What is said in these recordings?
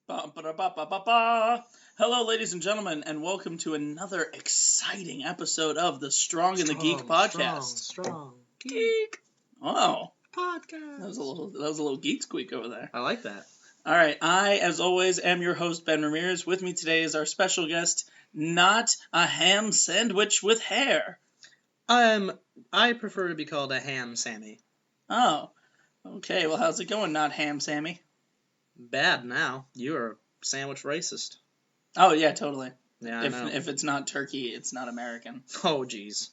Ba-ba-da-ba-ba-ba-ba. Hello, ladies and gentlemen, and welcome to another exciting episode of the Strong and the Geek podcast. Strong. Geek. Oh, Podcast. that was a little geek squeak over there. I like that. All right, I, as always, am your host Ben Ramirez. With me today is our special guest, Not a Ham Sandwich with Hair. I prefer to be called a Ham Sammy. Oh, okay. Well, how's it going, Not Ham Sammy? Bad now. You're a sandwich racist. Oh yeah, totally. Yeah, I know. If it's not turkey, it's not American. Oh, jeez.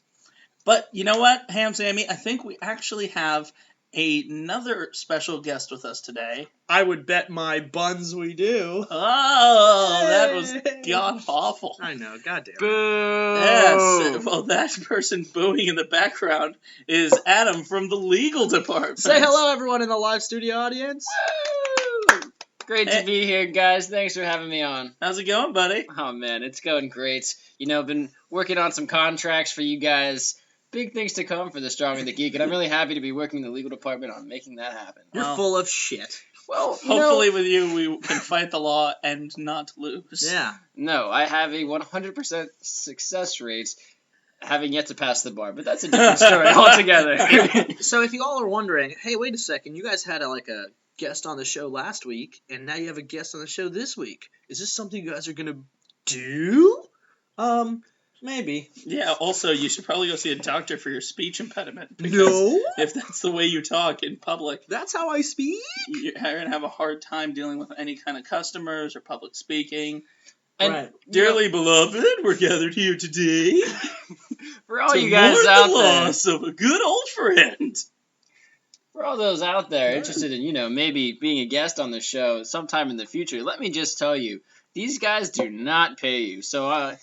But you know what, Ham Sammy? I think we actually have another special guest with us today. I would bet my buns we do. Oh, that was god awful. I know, goddamn. Boo! Yes, well, that person booing in the background is Adam from the legal department. Say hello, everyone in the live studio audience. Woo! Great to be here, guys. Thanks for having me on. How's it going, buddy? Oh, man, it's going great. You know, been working on some contracts for you guys. Big things to come for the Strong and the Geek, and I'm really happy to be working in the legal department on making that happen. You're full of shit. Well, hopefully with you we can fight the law and not lose. Yeah. No, I have a 100% success rate, having yet to pass the bar, but that's a different story altogether. So if you all are wondering, hey, wait a second, you guys had a guest on the show last week, and now you have a guest on the show this week. Is this something you guys are gonna do? Maybe. Yeah, also, you should probably go see a doctor for your speech impediment. No? If that's the way you talk in public, That's how I speak? you're going to have a hard time dealing with any kind of customers or public speaking. And, Right. Dearly beloved, we're gathered here today for all to you guys mourn out the there, loss of a good old friend. for all those out there interested in, maybe being a guest on the show sometime in the future, let me just tell you, these guys do not pay you, so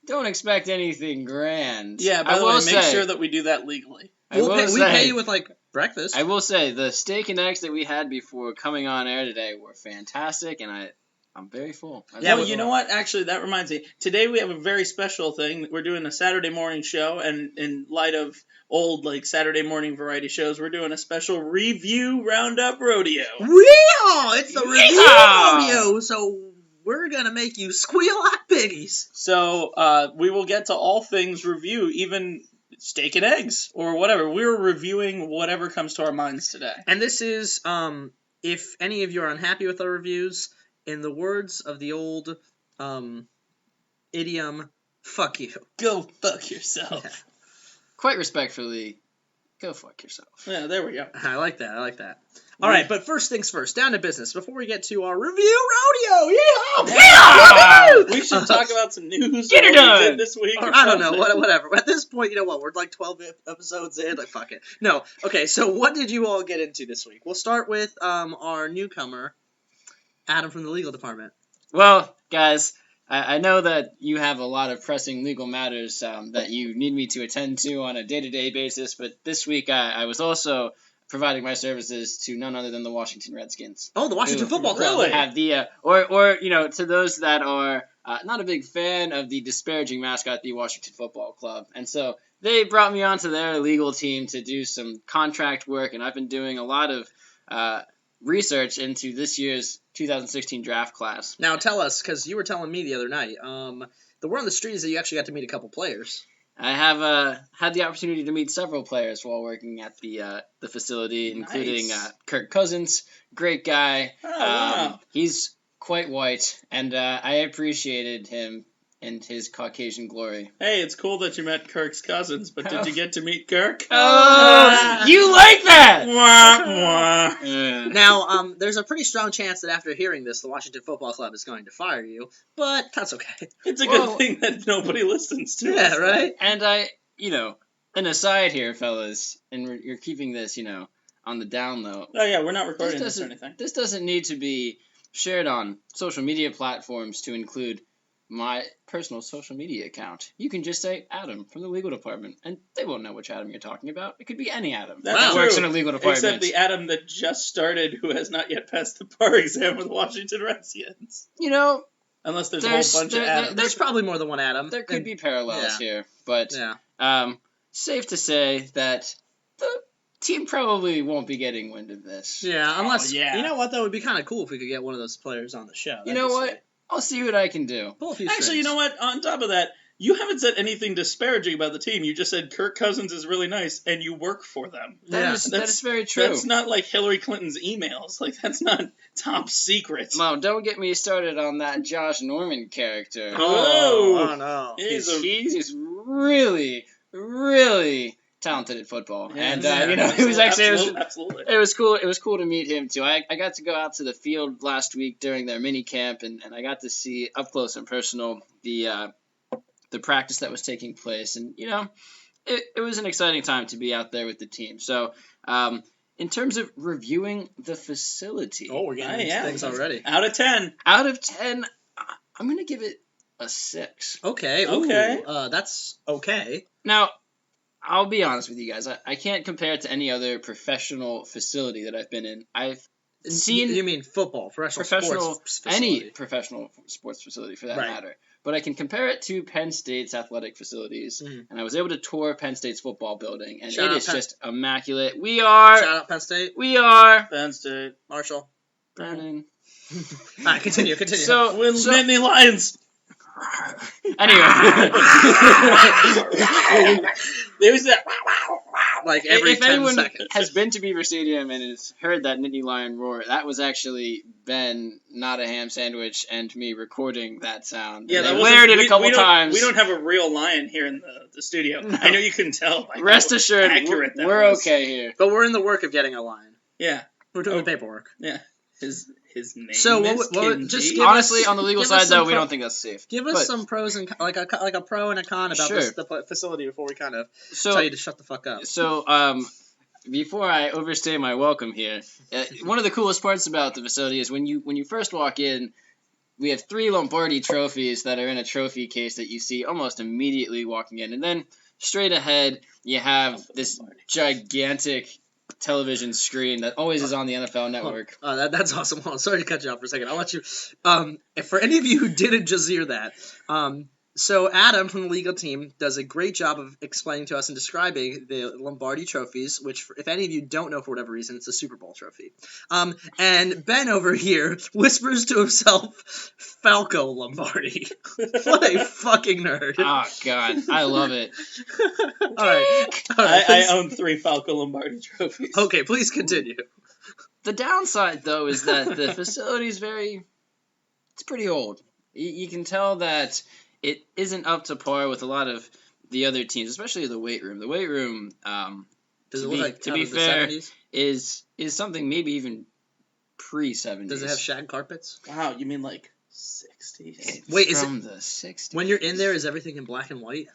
don't expect anything grand. Yeah, by the way, make sure that we do that legally. We pay you with, breakfast. I will say, the steak and eggs that we had before coming on air today were fantastic, and I'm very full. Yeah, well, you know what? Actually, that reminds me. Today we have a very special thing. We're doing a Saturday morning show, and in light of old, Saturday morning variety shows, we're doing a special review roundup rodeo. It's the review Yeehaw! rodeo, so we're gonna make you squeal like piggies. So we will get to all things review, even steak and eggs or whatever. We're reviewing whatever comes to our minds today. And this is, if any of you are unhappy with our reviews, in the words of the old idiom, fuck you. Go fuck yourself. Yeah. Quite respectfully, go fuck yourself. Yeah, there we go. I like that. All right, but first things first, down to business. Before we get to our review rodeo, yeehaw! We should talk about some news. Get it what done! we did this week. I don't know, whatever. At this point, you know what? We're 12 episodes in. Fuck it. No. Okay, so what did you all get into this week? We'll start with our newcomer, Adam from the legal department. Well, guys, I know that you have a lot of pressing legal matters that you need me to attend to on a day-to-day basis, but this week I was also providing my services to none other than the Washington Redskins. Oh, the Washington Football Club. Really? Have the or to those that are not a big fan of the disparaging mascot, the Washington Football Club, and so they brought me onto their legal team to do some contract work, and I've been doing a lot of research into this year's 2016 draft class. Now tell us, because you were telling me the other night, the word on the street is that you actually got to meet a couple players. I have had the opportunity to meet several players while working at the facility, including Nice. Kirk Cousins, great guy. Oh, wow. He's quite white, and I appreciated him and his Caucasian glory. Hey, it's cool that you met Kirk's cousins, but did you get to meet Kirk? Oh, you like that? Wah, wah. Yeah. Now, there's a pretty strong chance that after hearing this, the Washington Football Club is going to fire you, but that's okay. It's a Well- good thing that nobody listens to Yeah, us. right? And an aside here, fellas, and you're keeping this, on the down low. Oh, yeah, we're not recording this or anything. This doesn't need to be shared on social media platforms to include my personal social media account. You can just say Adam from the legal department, and they won't know which Adam you're talking about. It could be any Adam That's that true. works in a legal department. Except the Adam that just started who has not yet passed the bar exam with Washington Redskins. Unless there's a whole bunch of Adams. There's probably more than one Adam. There could be parallels Yeah. here, but Yeah. safe to say that team probably won't be getting wind of this. Yeah, unless yeah. you know what, that would be kind of cool if we could get one of those players on the show. You That'd know be what? sick. I'll see what I can do. Pull a few Actually, you strings. know what? On top of that, you haven't said anything disparaging about the team. You just said Kirk Cousins is really nice, and you work for them. Yeah. That is very true. That's not like Hillary Clinton's emails. Like, that's not top secret. Mom, don't get me started on that Josh Norman character. Oh no. He's really, really talented at football, Yeah, and yeah, you know, it was actually absolutely. it was cool. It was cool to meet him too. I got to go out to the field last week during their mini camp, and I got to see up close and personal the practice that was taking place, and you know, it was an exciting time to be out there with the team. So, in terms of reviewing the facility, Oh, we're getting into things already. Out of 10. out of 10, I'm gonna give it a 6. Okay. Okay. That's okay. Now, I'll be honest with you guys. I can't compare it to any other professional facility that I've been in. I've seen You mean football, professional sports any facility. professional sports facility for that Right. matter. But I can compare it to Penn State's athletic facilities, Mhm. and I was able to tour Penn State's football building, and Shout it out is Penn- just immaculate. Shout out Penn State, We are Penn State. Marshall. Brennan. All right, continue. So, Nittany Lions. anyway, There was that. like every if 10 anyone seconds. has been to Beaver Stadium and has heard that Nittany Lion roar, that was actually Ben, Not a Ham Sandwich, and me recording that sound. Yeah, And that they wasn't- layered it we- a couple we don't- times. We don't have a real lion here in the studio. No. I know you couldn't tell. By Rest how assured, accurate that we're was. okay here. But we're in the work of getting a line. Yeah, We're doing Oh. the paperwork. his name. So is what- Kinsey. just give Honestly, us- on the legal give us side, some though, we don't think that's safe. Give us But- some pros and like a pro and a con about Sure. the facility before we kind of So, tell you to shut the fuck up. Before I overstay my welcome here, one of the coolest parts about the facility is when you first walk in, we have 3 Lombardi trophies that are in a trophy case that you see almost immediately walking in, and then straight ahead you have this gigantic television screen that always is on the NFL Network. That's awesome. Hold on, sorry to cut you off for a second. I'll let you. If for any of you who didn't just hear that, so Adam from the legal team does a great job of explaining to us and describing the Lombardi trophies, which, if any of you don't know for whatever reason, it's a Super Bowl trophy. And Ben over here whispers to himself, Falco Lombardi. What a fucking nerd. Oh God, I love it. All right. I own 3 Falco Lombardi trophies. Okay, please continue. The downside, though, is that the facility is it's pretty old. You can tell that it isn't up to par with a lot of the other teams, especially the weight room. The weight room, Does to it be- look like to out be of the fair, 70s? is something maybe even pre-70s. Does it have shag carpets? Wow, you mean like 60s? Wait, is from the 60s. When you're in there, is everything in black and white?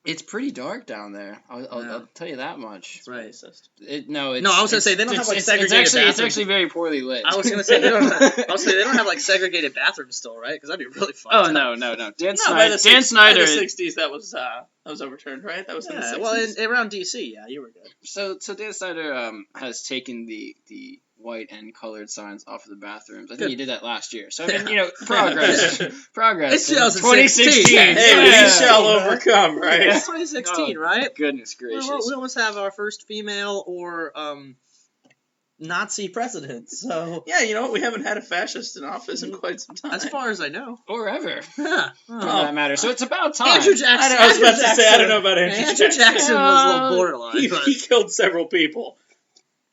It's pretty dark down there. Yeah. I'll tell you that much. Right. Racist. No, I was gonna say they don't have like it's segregated actually, bathrooms. It's actually very poorly lit. I was gonna say they don't. I was saying they don't have like segregated bathrooms still, right? Because that'd be really fun. Oh no. Dan No, by Snyder. the Dan Snyder. By the 60s, that was overturned, right? That was in the Yeah, 60s. well, around DC, yeah, you were good. So Dan Snyder has taken the white and colored signs off of the bathrooms. I think Good. he did that last year. So I mean, progress. It's In 2016. 2016. Hey, Yeah. we shall overcome, right? It's 2016, right? Goodness gracious. We almost have our first female or Nazi president. So Yeah, you know what? We haven't had a fascist in office in quite some time. as far as I know, Or ever, yeah. for that matter. So it's about time. Andrew Jackson. I was about to Jackson. say, I don't know about Andrew Jackson. Jackson was a little borderline. He but- killed several people.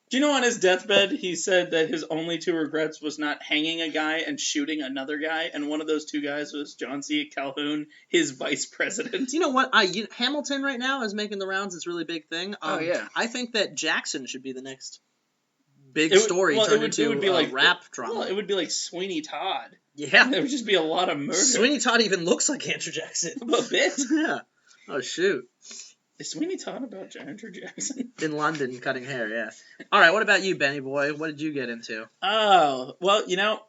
Do you know on his deathbed he said that his only 2 regrets was not hanging a guy and shooting another guy, and one of those 2 guys was John C. Calhoun, his vice president. You know what? Hamilton right now is making the rounds. It's a really big thing. Oh, yeah. I think that Jackson should be the next big It would- story well, it turned would- into it would be like- rap drama. Well, it would be like Sweeney Todd. Yeah. There would just be a lot of murder. Sweeney Todd even looks like Andrew Jackson. A bit. Yeah. Oh shoot. Is Sweeney Todd about Andrew Jackson? In London, cutting hair. Yeah. All right. What about you, Benny boy? What did you get into? Oh, well, you know,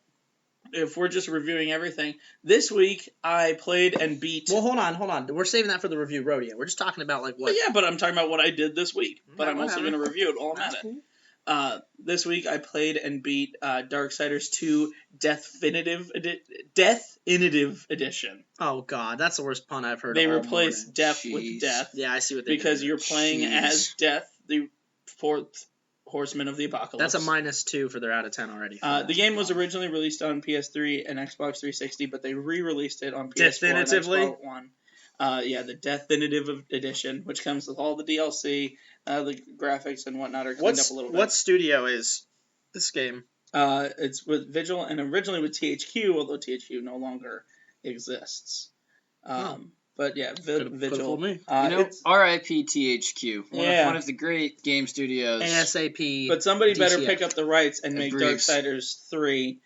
if we're just reviewing everything, this week I played and beat. Well, hold on. We're saving that for the review rodeo. We're just talking about like what. Well, yeah, but I'm talking about what I did this week. But Yeah, I'm also whatever. going to review it while I'm at That's it. cool. This week I played and beat Darksiders 2 Definitive Edition. Oh God, that's the worst pun I've heard. They all replaced morning. Death Jeez. with Death Yeah, I see what they because did. you're playing Jeez. as Death, the fourth Horseman of the Apocalypse. That's a -2 for their out of 10 already. The game was originally released on PS3 and Xbox 360, but they re-released it on PS4 Definitively? and Xbox One. The Definitive Edition, which comes with all the DLC, the graphics and whatnot are cleaned up a little bit. What studio is this game? It's with Vigil and originally with THQ, although THQ no longer exists. But yeah, Vigil. Me. R.I.P. THQ. Yeah. One of the great game studios. ASAP. But somebody better DTF. pick up the rights and make Briefs. Darksiders 3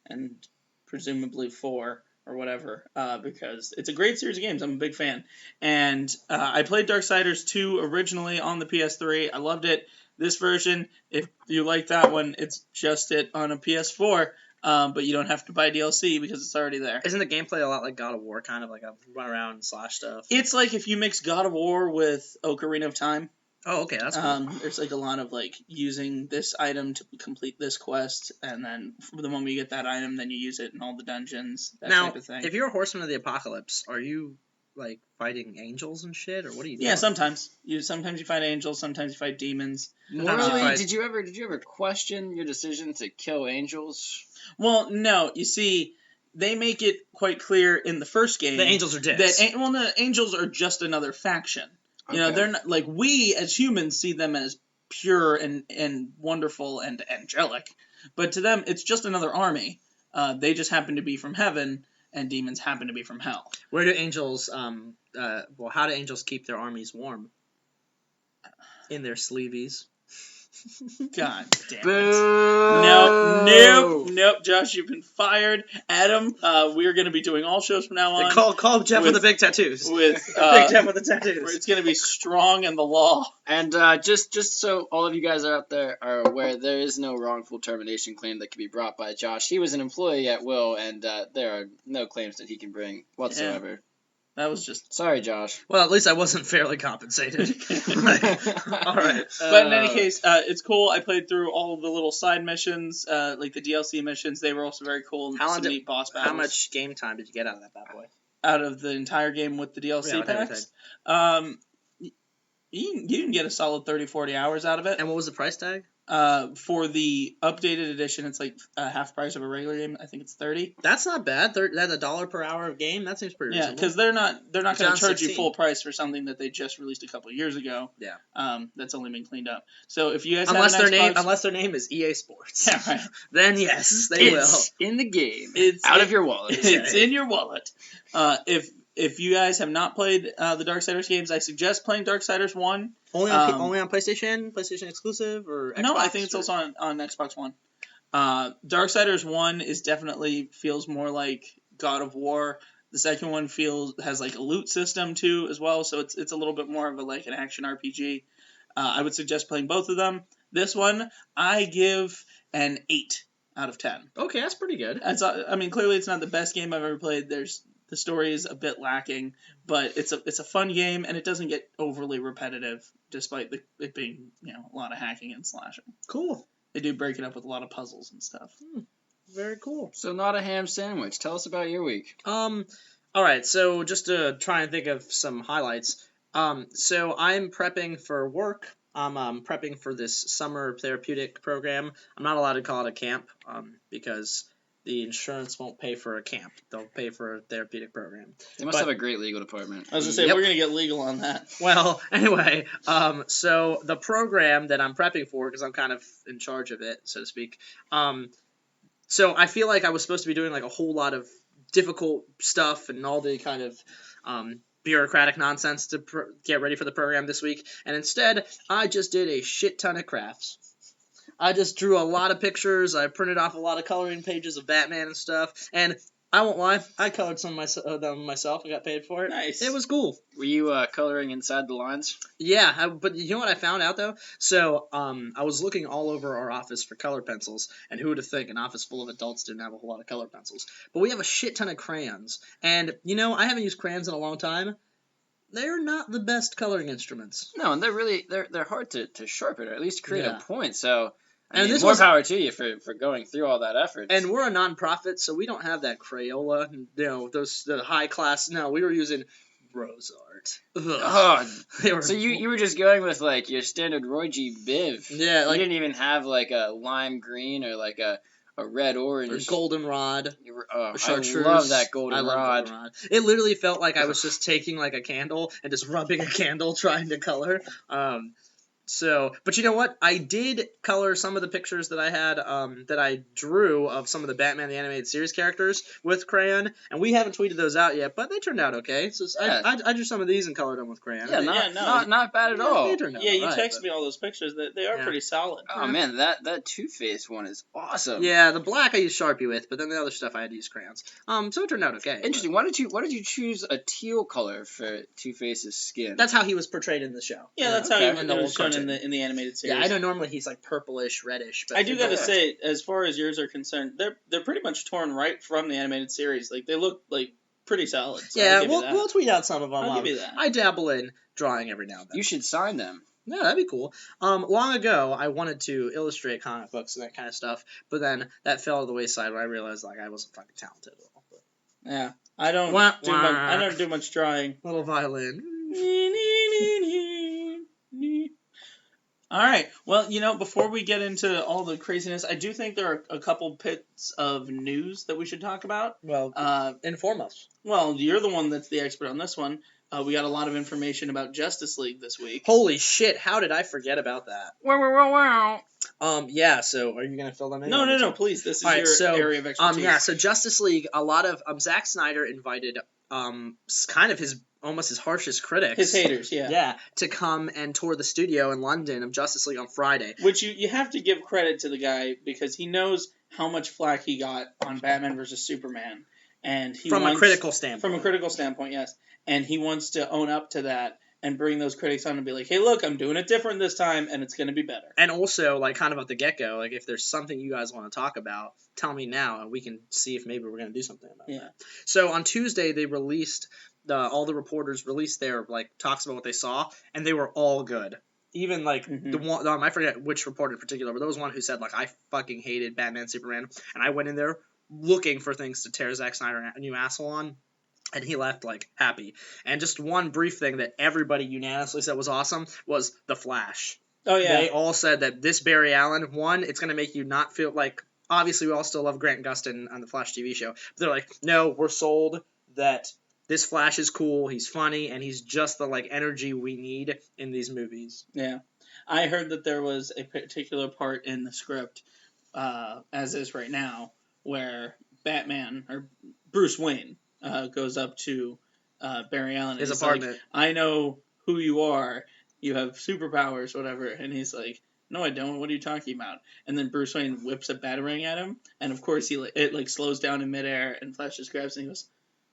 and presumably 4 or whatever, because it's a great series of games. I'm a big fan. And I played Darksiders 2 originally on the PS3. I loved it. This version, if you like that one, it's just it on a PS4. But you don't have to buy DLC because it's already there. Isn't the gameplay a lot like God of War, kind of like a run around and slash stuff? It's like if you mix God of War with Ocarina of Time. Oh, okay, that's cool. There's like a lot of like using this item to complete this quest, and then the moment you get that item, then you use it in all the dungeons, that type of thing. If you're a Horseman of the Apocalypse, are you like fighting angels and shit, or what are you doing? Yeah, sometimes you fight angels, sometimes you fight demons. Morally, did you ever question your decision to kill angels? Well, no. You see, they make it quite clear in the first game The angels are dicks. the angels are just another faction. You know, they're not like we as humans see them as pure and wonderful and angelic, but to them it's just another army. They just happen to be from heaven, and demons happen to be from hell. Where do angels? How do angels keep their armies warm? In their sleeveys. God damn it. Boo! Nope, Josh, you've been fired. Adam, we're going to be doing all shows from now on. Call Jeff with the big tattoos. With Big Jeff with the tattoos. It's going to be strong in the law. And just so all of you guys out there are aware, there is no wrongful termination claim that can be brought by Josh. He was an employee at will, and there are no claims that he can bring whatsoever. Yeah. That was just... Sorry, Josh. Well, at least I wasn't fairly compensated. All right. But in any case, it's cool. I played through all of the little side missions, like the DLC missions. They were also very cool. How some neat boss battles. How much game time did you get out of that bad boy? Out of the entire game with the DLC packs? You can get a solid 30-40 hours out of it. And what was the price tag? For the updated edition, it's like half price of a regular game. I think it's $30. That's not bad. That's $1 per hour of game. That seems pretty reasonable. Yeah, because they're not going to charge 16. you full price for something that they just released a couple of years ago. Yeah. That's only been cleaned up. So if you guys unless have an unless their name is EA Sports. Yeah, right. Then yes, they will. In the game. It's out of your wallet. It's in your wallet. If you guys have not played the Darksiders games, I suggest playing Darksiders 1. Only on PlayStation exclusive, or Xbox? No, I think it's also on Xbox One. Darksiders 1 definitely feels more like God of War. The second one has like a loot system too as well, so it's a little bit more of an action RPG. I would suggest playing both of them. This one I give an 8 out of 10. Okay, that's pretty good. Clearly it's not the best game I've ever played. The story is a bit lacking, but it's a fun game, and it doesn't get overly repetitive, despite it being a lot of hacking and slashing. Cool. They do break it up with a lot of puzzles and stuff. Very cool. So Not a Ham Sandwich. Tell us about your week. All right, so just to try and think of some highlights. So I'm prepping for work. I'm prepping for this summer therapeutic program. I'm not allowed to call it a camp because the insurance won't pay for a camp. They'll pay for a therapeutic program. They must have a great legal department. I was going to say, we're going to get legal on that. Well, anyway, so the program that I'm prepping for, because I'm kind of in charge of it, so to speak, so I feel like I was supposed to be doing like a whole lot of difficult stuff and all the kind of bureaucratic nonsense to get ready for the program this week, and instead, I just did a shit ton of crafts. I just drew a lot of pictures. I printed off a lot of coloring pages of Batman and stuff. And I won't lie, I colored some of them myself. I got paid for it. Nice. It was cool. Were you coloring inside the lines? Yeah, but you know what I found out, though? So I was looking all over our office for color pencils. And who would have thought an office full of adults didn't have a whole lot of color pencils? But we have a shit ton of crayons. And, I haven't used crayons in a long time. They're not the best coloring instruments. No, and they're hard to sharpen, or at least create a point. So more power to you for going through all that effort. And we're a non-profit, so we don't have that Crayola, the high class. No, we were using rose art. Oh, They were so you were just going with like your standard Roy G. Biv. Yeah, You like didn't even have like a lime green or like a red or orange. goldenrod. I Chartreuse. love that goldenrod. Goldenrod. It literally felt like I was just taking like a candle and just rubbing a candle trying to color. But you know what? I did color some of the pictures that I had, that I drew of some of the Batman the Animated Series characters with crayon, and we haven't tweeted those out yet, but they turned out okay. So Yeah. I drew some of these and colored them with crayon. Yeah, not bad at all. They turned out Yeah, you alright, texted me all those pictures. They are pretty solid. Oh man, that Two-Face one is awesome. Yeah, the black I used Sharpie with, but then the other stuff I had to use crayons. So it turned out okay. Interesting. Why did you choose a teal color for Two-Face's skin? That's how he was portrayed in the show. Yeah, that's Okay. how In he the was old shown cartoon. in the animated series. Yeah, I know normally he's like purplish, reddish, but I do gotta yeah. say, as far as yours are concerned, they're pretty much torn right from the animated series. Like they look like pretty solid. So I'll Yeah, give you that. we'll tweet out some of them. I'll give you that. I dabble in drawing every now and then. You should sign them. Yeah, that'd be cool. Long ago, I wanted to illustrate comic books and that kind of stuff, but then that fell to the wayside when I realized like I wasn't fucking talented at all. But Yeah, I don't Wah, do wah. much. I don't do much drawing. little violin. All right. Well, before we get into all the craziness, I do think there are a couple bits of news that we should talk about. Well, inform us. Well, you're the one that's the expert on this one. We got a lot of information about Justice League this week. Holy shit! How did I forget about that? Wow. Yeah. So, are you gonna fill them in? No, please. This is All right, your area of expertise. Yeah. So Justice League, a lot of Zack Snyder invited kind of almost his harshest critics. His haters, yeah. Yeah, to come and tour the studio in London of Justice League on Friday. Which you have to give credit to the guy because he knows how much flack he got on Batman vs. Superman. And From a critical standpoint. From a critical standpoint, yes. And he wants to own up to that and bring those critics on and be like, hey, look, I'm doing it different this time, and it's going to be better. And also, like, kind of at the get-go, like, if there's something you guys want to talk about, tell me now, and we can see if maybe we're going to do something about that. So on Tuesday, they released, all the reporters released their, like, talks about what they saw, and they were all good. Even, like, the one, I forget which reporter in particular, but there was one who said, like, I fucking hated Batman, Superman, and I went in there looking for things to tear Zack Snyder a new asshole on. And he left, like, happy. And just one brief thing that everybody unanimously said was awesome was The Flash. Oh, yeah. They all said that this Barry Allen, one, it's going to make you not feel like... Obviously, we all still love Grant Gustin on the Flash TV show. But they're like, no, we're sold that this Flash is cool, he's funny, and he's just the, like, energy we need in these movies. Yeah. I heard that there was a particular part in the script, as is right now, where Batman, or Bruce Wayne... goes up to Barry Allen. His and he's apartment. Like, I know who you are. You have superpowers, whatever. And he's like, no, I don't. What are you talking about? And then Bruce Wayne whips a batarang at him. And, of course, it slows down in midair. And Flash just grabs it and he goes,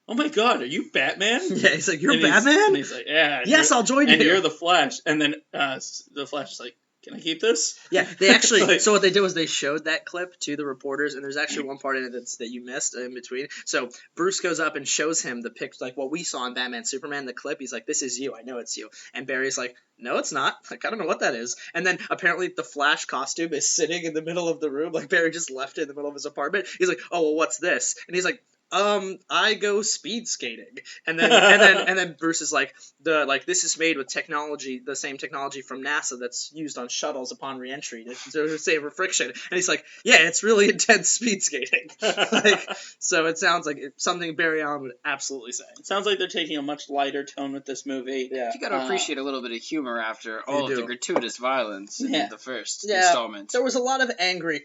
oh, my God, are you Batman? Yeah, he's like, you're and Batman? And he's like, yeah. Yes, I'll join you. And you're the Flash. And then the Flash is like, can I keep this? Yeah, they actually, Like- so what they did was they showed that clip to the reporters, and there's actually one part in it that you missed in between. So Bruce goes up and shows him the picture, like what we saw in Batman Superman, the clip. He's like, this is you, I know it's you. And Barry's like, no, it's not. Like, I don't know what that is. And then apparently the Flash costume is sitting in the middle of the room, like Barry just left it in the middle of his apartment. He's like, oh, well, what's this? And he's like, I go speed skating, and then Bruce is like, this is made with technology, the same technology from NASA that's used on shuttles upon reentry to save friction, and he's like, yeah, it's really intense speed skating, so it sounds like something Barry Allen would absolutely say. It sounds like they're taking a much lighter tone with this movie. Yeah. You gotta appreciate a little bit of humor after all of the gratuitous violence in the first installment. There was a lot of angriness.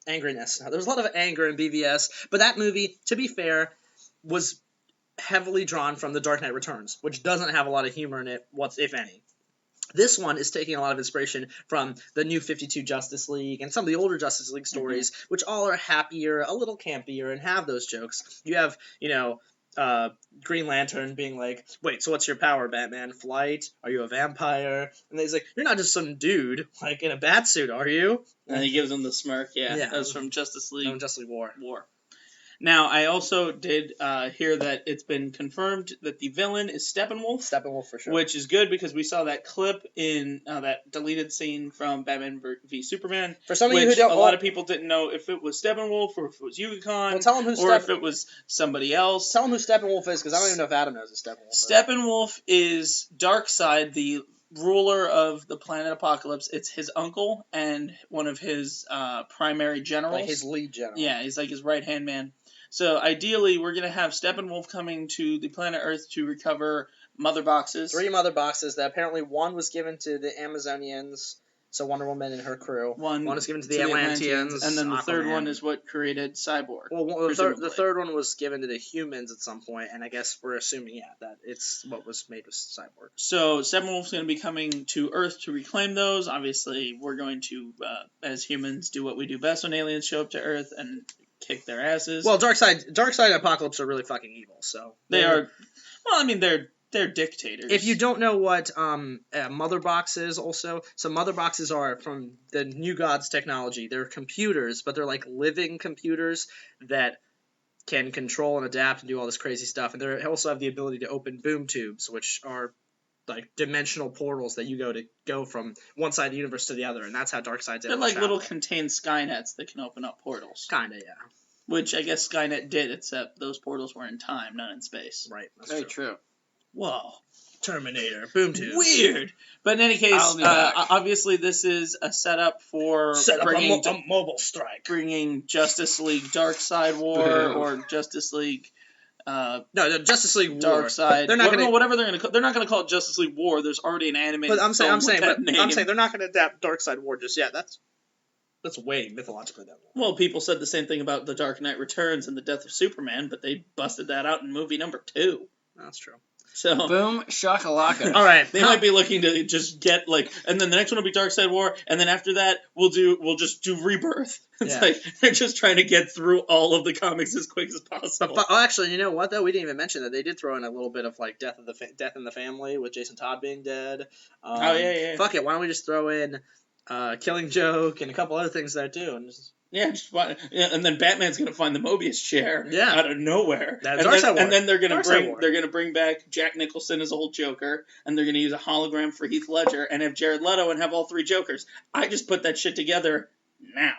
Now, there was a lot of anger in BVS, but that movie, to be fair, was heavily drawn from The Dark Knight Returns, which doesn't have a lot of humor in it, if any. This one is taking a lot of inspiration from the New 52 Justice League and some of the older Justice League stories, which all are happier, a little campier, and have those jokes. You have, Green Lantern being like, wait, so what's your power, Batman? Flight? Are you a vampire? And he's like, you're not just some dude, like, in a bat suit, are you? And he gives him the smirk, yeah. Yeah. That was from Justice League. Justice League War. Now, I also did hear that it's been confirmed that the villain is Steppenwolf. Steppenwolf for sure. Which is good because we saw that clip in that deleted scene from Batman v Superman. For some of you who don't, a lot of people didn't know if it was Steppenwolf or if it was Yukon, well, tell them who or if it was somebody else. Tell them who Steppenwolf is, because I don't even know if Adam knows who Steppenwolf is. Steppenwolf is Darkseid, the ruler of the planet Apokolips. It's his uncle and one of his primary generals. Like his lead general. Yeah, he's like his right-hand man. So ideally, we're going to have Steppenwolf coming to the planet Earth to recover mother boxes. 3 mother boxes that apparently one was given to the Amazonians, so Wonder Woman and her crew. One was given to the Atlanteans. And then the Aquaman. third one is what created Cyborg. Well, the third one was given to the humans at some point, and I guess we're assuming, that it's what was made with Cyborg. So Steppenwolf's going to be coming to Earth to reclaim those. Obviously, we're going to, as humans, do what we do best when aliens show up to Earth and kick their asses. Well, Darkseid and Apokolips are really fucking evil, so... They are... Well, I mean, they're dictators. If you don't know what Mother Box is also, so Mother Boxes are from the New Gods technology. They're computers, but they're like living computers that can control and adapt and do all this crazy stuff. And they also have the ability to open boom tubes, which are like dimensional portals that you go from one side of the universe to the other, and that's how Darkseid's able to like travel. little contained Skynets that can open up portals. Kinda, yeah. Which I guess Skynet did, except those portals were in time, not in space. Right. That's Very true. Whoa. Terminator. Boom tube. Weird. But in any case, obviously this is a setup for bringing a mobile strike. Bringing Justice League Darkseid War or Justice League... no, Justice League War. Darkseid. They're not going to... Whatever they're going to call... They're not going to call it Justice League War. There's already an animated But I'm saying name. they're not going to adapt Darkseid War just yet. That's way mythologically that way. Well, people said the same thing about The Dark Knight Returns and The Death of Superman, but they busted that out in movie number 2. That's true. So boom shakalaka. All right, they might be looking to just get and then the next one will be Darkseid War, and then after that we'll just do Rebirth. It's like they're just trying to get through all of the comics as quick as possible. But actually, you know what though? We didn't even mention that they did throw in a little bit of like Death in the Family with Jason Todd being dead. Fuck it, why don't we just throw in Killing Joke and a couple other things there too, and just. And then Batman's gonna find the Mobius chair out of nowhere. And then they're gonna bring back Jack Nicholson as old Joker, and they're gonna use a hologram for Heath Ledger and have Jared Leto and have all 3 Jokers. I just put that shit together now.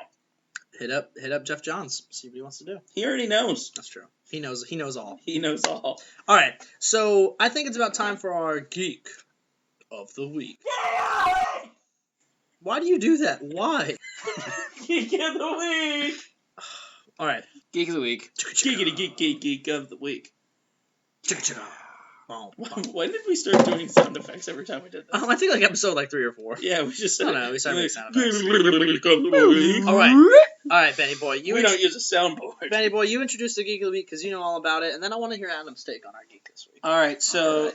Hit up Jeff Johns. See what he wants to do. He already knows. That's true. He knows all. He knows all. All right. So I think it's about time for our Geek of the Week. Why do you do that? Why? Geek of the Week! All right. Geek of the Week. Geekity geek of the week. Well, when did we start doing sound effects every time we did this? I think like episode 3 or 4. Yeah, we just said I don't know. We started making sound effects. All All right, Benny boy. We don't use a soundboard. Benny boy, you introduce the Geek of the Week because you know all about it, and then I want to hear Adam's take on our Geek this week. All right, so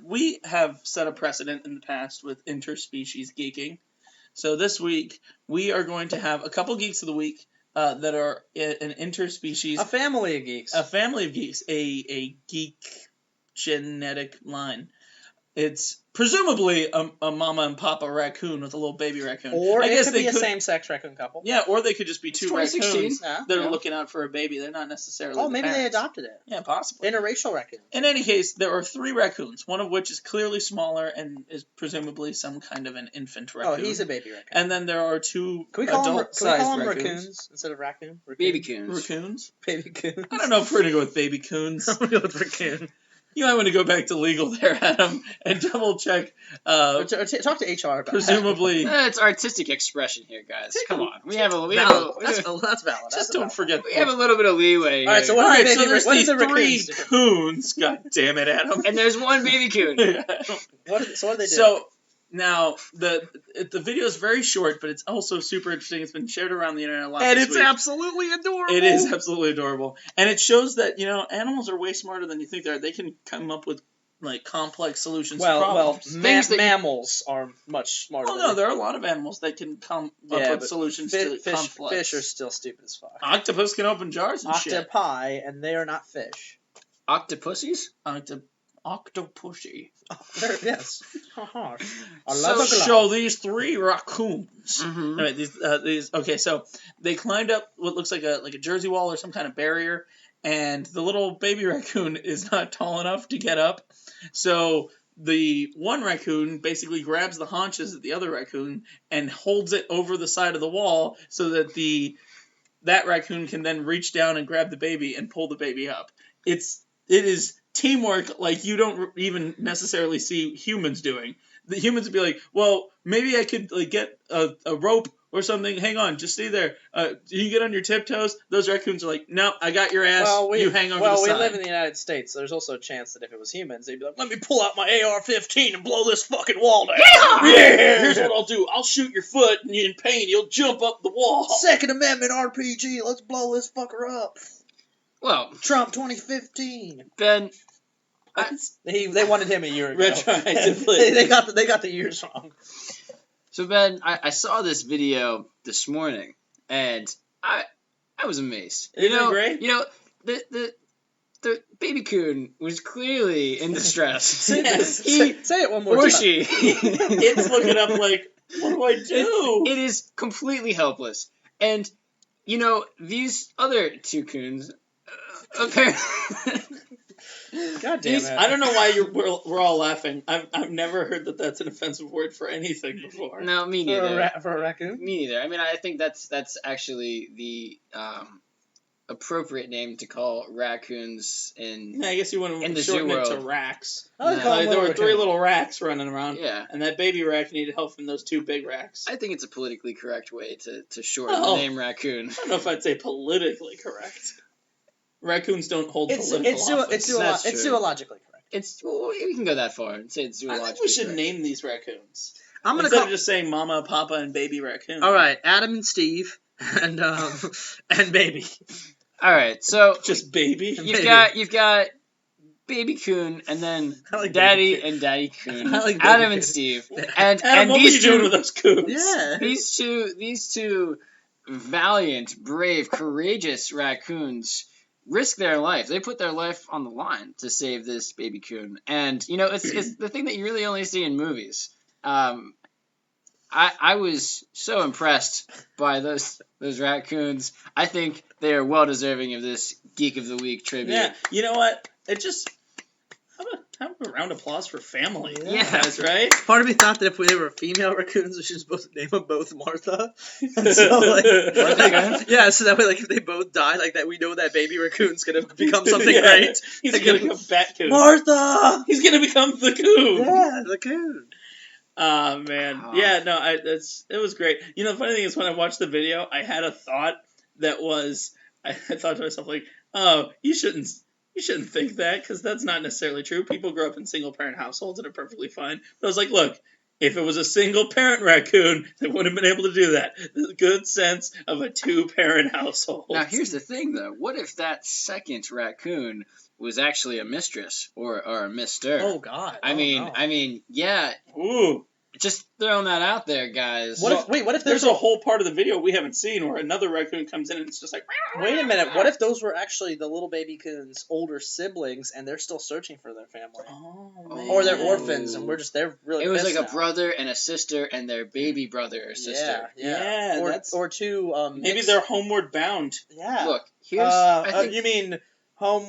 we have set a precedent in the past with interspecies geeking. So this week, we are going to have a couple Geeks of the Week that are an interspecies... A family of geeks. A family of geeks. A geek genetic line. It's presumably a mama and papa raccoon with a little baby raccoon. Or it could be a same-sex raccoon couple. Yeah, or they could just be 2 raccoons that are looking out for a baby. They're not necessarily maybe parents. they adopted it. Yeah, possibly. Interracial raccoon. In any case, there are 3 raccoons, one of which is clearly smaller and is presumably some kind of an infant raccoon. Oh, he's a baby raccoon. And then there are 2 Can we call adult-sized them raccoons instead of raccoon? Baby coons. Raccoons? Baby coons. I don't know if we're going to go with baby coons. I'm going to go with raccoon. You might want to go back to legal there, Adam, and double check. Talk to HR about presumably, it's artistic expression here, guys. Come on, that's valid. Just don't forget. We have a little bit of leeway. All right, so so there's these 3 coons. God damn it, Adam! And there's 1 baby coon. What do they do? So now the video is very short, but it's also super interesting. It's been shared around the internet a lot. And this it's week. absolutely adorable. It is absolutely adorable, and it shows that animals are way smarter than you think they are. They can come up with complex solutions to problems. Mammals are much smarter. Oh no, there are a lot of animals that can come up with solutions to conflict. Fish are still stupid as fuck. Octopus can open jars and shit. Octopi, and they are not fish. Octopussies? Octopushy. Yes. So these 3 raccoons. Mm-hmm. Right, these okay, so they climbed up what looks like a jersey wall or some kind of barrier, and the little baby raccoon is not tall enough to get up. So the one raccoon basically grabs the haunches of the other raccoon and holds it over the side of the wall so that that raccoon can then reach down and grab the baby and pull the baby up. It is teamwork like you don't even necessarily see humans doing. The humans would be like, well, maybe I could like get a rope or something. Hang on, just stay there. Do you get on your tiptoes? Those raccoons are like, nope, I got your ass. You hang over the side. Well, we live in the United States, so there's also a chance that if it was humans, they'd be like, let me pull out my AR-15 and blow this fucking wall down. Yeah! Here's what I'll do. I'll shoot your foot, and in pain, you'll jump up the wall. Second Amendment RPG, let's blow this fucker up. Well, Trump 2015. Ben, They wanted him a year ago. Retroactively. they got the years wrong. So Ben, I saw this video this morning, and I was amazed. Isn't it great? You know, the baby coon was clearly in distress. Say it one more time. Or she. It's looking up like, what do I do? It is completely helpless. And, you know, these other two coons, apparently... God damn it. I don't know why we're all laughing. I've never heard that that's an offensive word for anything before. No, me neither. For a raccoon? Me neither. I mean, I think that's actually the appropriate name to call raccoons in. Yeah, I guess you want in to the shorten zoo it to world. racks. There were 3 little racks running around. Yeah. And that baby rack needed help from those 2 big racks. I think it's a politically correct way to shorten Oh. the name raccoon. I don't know if I'd say politically correct. Raccoons don't hold political It's office. zoologically correct. Well, we can go that far and say it's I zoologically think we should correct. name these raccoons. I'm gonna Instead of just saying Mama, Papa, and Baby Raccoon. All right, Adam and Steve, and baby. All right, so Just Baby. you've got Baby Coon and then I like Daddy Baby Coon. and Daddy Coon, I like Baby Adam Coon. and Steve, and Adam, what were these you two doing with those coons? Yeah. these two valiant, brave, courageous raccoons risk their life. They put their life on the line to save this baby coon, and you know it's the thing that you really only see in movies. I was so impressed by those raccoons. I think they are well deserving of this Geek of the Week tribute. Yeah, you know what? It just have a round of applause for family. Yeah. Guys, right? Part of me thought that if they were female raccoons, we should supposed to name them both Martha. And so, like, yeah, so that way, like, if they both die, like that, we know that baby raccoon's gonna become something Yeah. great. He's gonna become Bat Coon. Martha. He's gonna become the coon. Yeah, the coon. Oh man, yeah, no, it was great. You know, the funny thing is when I watched the video, I had a thought that was, I thought to myself like, oh, you shouldn't think that because that's not necessarily true. People grow up in single parent households and are perfectly fine. But I was like, look, if it was a single parent raccoon, they wouldn't have been able to do that. The good sense of a 2-parent household. Now here's the thing though. What if that second raccoon was actually a mistress or a mister? Oh God. I mean, yeah. Ooh. Just throwing that out there, guys. What if There's a whole part of the video we haven't seen where another raccoon comes in and it's just like. Wait a minute. What if those were actually the little baby coon's older siblings and they're still searching for their family? Oh, Or they're orphans and they're really It was pissed like a now. brother and a sister and their baby brother or sister. Yeah, or two. Maybe mixed- they're homeward bound. Yeah. Look, here's I think you mean home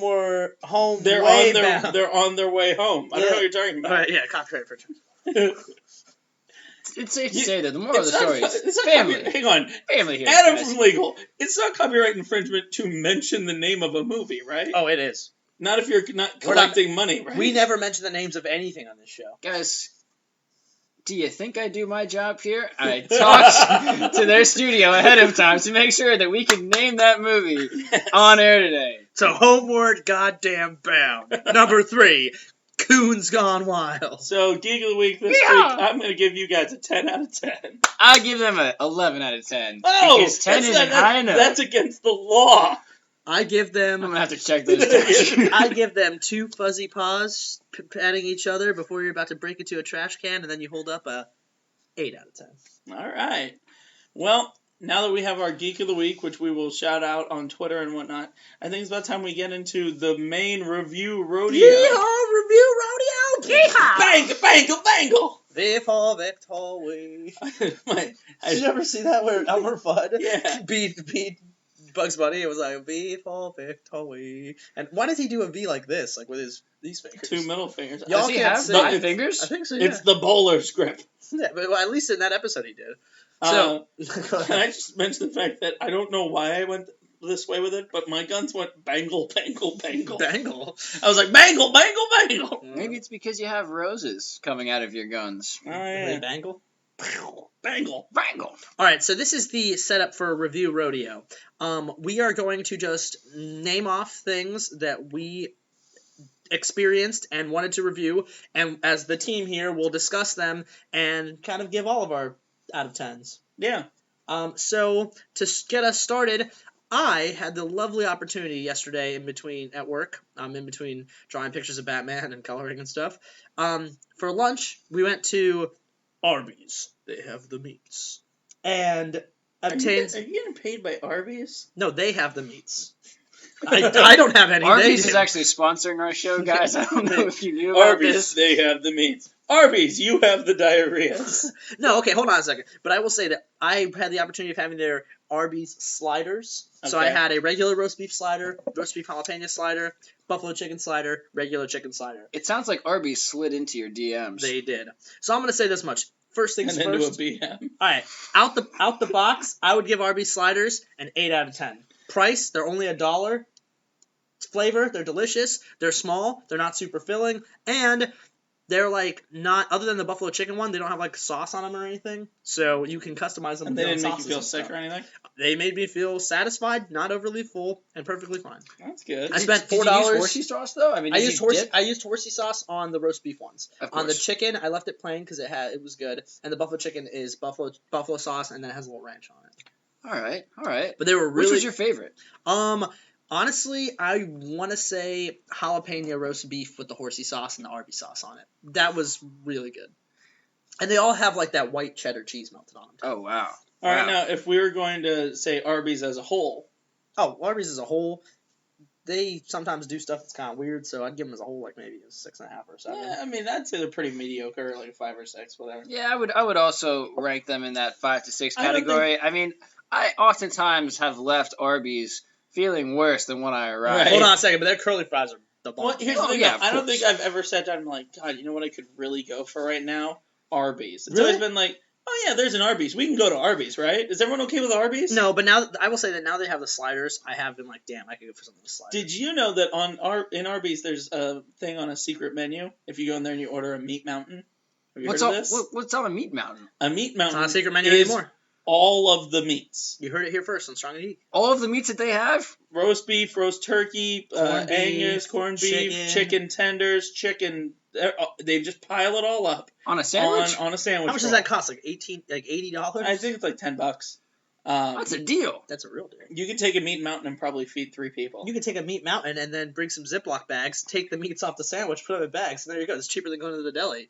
They're way on their bound. they're on their way home. I don't know what you're talking about. All right, yeah, copyright for it's safe to say that the moral of the It's story not- is it's not family. hang on. Family here. Adam guys. from Legal. It's not copyright infringement to mention the name of a movie, right? Oh, it is. Not if you're not We're not- collecting money, right? We never mention the names of anything on this show. Guys, do you think I do my job here? I talked to their studio ahead of time to make sure that we could name that movie on air today. So homeward goddamn bound. Number 3, Coons Gone Wild. So, Geek of the Week this week, I'm going to give you guys a 10 out of 10. I'll give them an 11 out of 10. Oh! Because 10 isn't high enough. That's against the law. I give I'm them going to have to check those down. I give them 2 fuzzy paws patting each other before you're about to break into a trash can, and then you hold up a 8 out of 10. All right. Well, now that we have our Geek of the Week, which we will shout out on Twitter and whatnot, I think it's about time we get into the main review rodeo. Yeehaw, review rodeo! Yeehaw! Bangle, bangle, bangle! Before Victor we. My- Did you ever see that where Elmer Fudd Yeah. beat Bugs Bunny, it was like, V for victory. And why does he do a V like this, like with these fingers? 2 middle fingers. Y'all Does he can't have see. 5 fingers? I think so, yeah. It's the bowler's grip. Yeah, but well, at least in that episode he did. So, Can I just mention the fact that I don't know why I went this way with it, but my guns went bangle, bangle, bangle. Bangle. I was like, bangle, bangle, bangle. Maybe it's because you have roses coming out of your guns. Oh, Really yeah. bangle? Bangle. Bangle. All right, so this is the setup for Review Rodeo. We are going to just name off things that we experienced and wanted to review, and as the team here, we'll discuss them and kind of give all of our out of 10s. Yeah. So to get us started, I had the lovely opportunity yesterday at work, in between drawing pictures of Batman and coloring and stuff. For lunch, we went to Arby's. They have the meats. And obtained... Are you getting paid by Arby's? No, they have the meats. I don't have any. Arby's they is do. actually sponsoring our show, guys. I don't know if you knew about Arby's, this. they have the meats. Arby's, you have the diarrheas. No, okay, hold on a second. But I will say that I had the opportunity of having their Arby's sliders. So I Okay. had a regular roast beef slider, roast beef jalapeno slider, buffalo chicken slider, regular chicken slider. It sounds like Arby's slid into your DMs. They did. So I'm going to say this much. First things And then first. do a BM. All right, out the box, I would give Arby's sliders an 8 out of 10. Price, they're only $1. Flavor, they're delicious. They're small. They're not super filling, and they're like not. Other than the buffalo chicken one, they don't have like sauce on them or anything, so you can customize them. And with they your own didn't make you sauces feel and sick stuff. or anything? They made me feel satisfied, not overly full, and perfectly fine. That's good. I spent Did you $4. use horsey sauce though? I mean, I did used you dip? horsey sauce on the roast beef ones. Of On the course. chicken, I left it plain because it was good, and the buffalo chicken is buffalo sauce, and then it has a little ranch on it. All right. But they were really. Which was your favorite? Honestly, I want to say jalapeno roast beef with the horsey sauce and the Arby's sauce on it. That was really good. And they all have like that white cheddar cheese melted on them. Oh wow. All right, Wow. now, if we were going to say Arby's as a whole, Oh, Arby's as a whole, they sometimes do stuff that's kind of weird, so I'd give them as a whole like maybe a 6.5 or 7. yeah, I mean, that's a pretty mediocre, like a 5 or 6, whatever. Yeah, I would also rank them in that 5 to 6 I don't category. I mean, I oftentimes have left Arby's feeling worse than when I arrived. Right. Hold on a second, but their curly fries are the bomb. Well, here's Oh, the thing, yeah, though. of I don't course. think I've ever sat down and been like, God, you know what I could really go for right now? Arby's. It's Really? always been like, oh yeah, there's an Arby's. We can go to Arby's, right? Is everyone okay with Arby's? No, but now I will say that now they have the sliders. I have been like, damn, I could go for something with sliders. Did you know that in Arby's there's a thing on a secret menu? If you go in there and you order a meat mountain, have you What's heard on of this? what's on a meat mountain? A meat It's mountain not a secret menu is anymore. all of the meats. You heard it here first on Strong and Geek. All of the meats that they have? Roast beef, roast turkey, Corned beef, Angus, corned beef, chicken tenders, chicken. They just pile it all up On a sandwich? on a sandwich. How much does roll. that cost? Like $80? I think it's like $10. That's a deal. That's a real deal. You could take a meat mountain and probably feed 3 people. You could take a meat mountain and then bring some Ziploc bags, take the meats off the sandwich, put them in bags, and there you go. It's cheaper than going to the deli.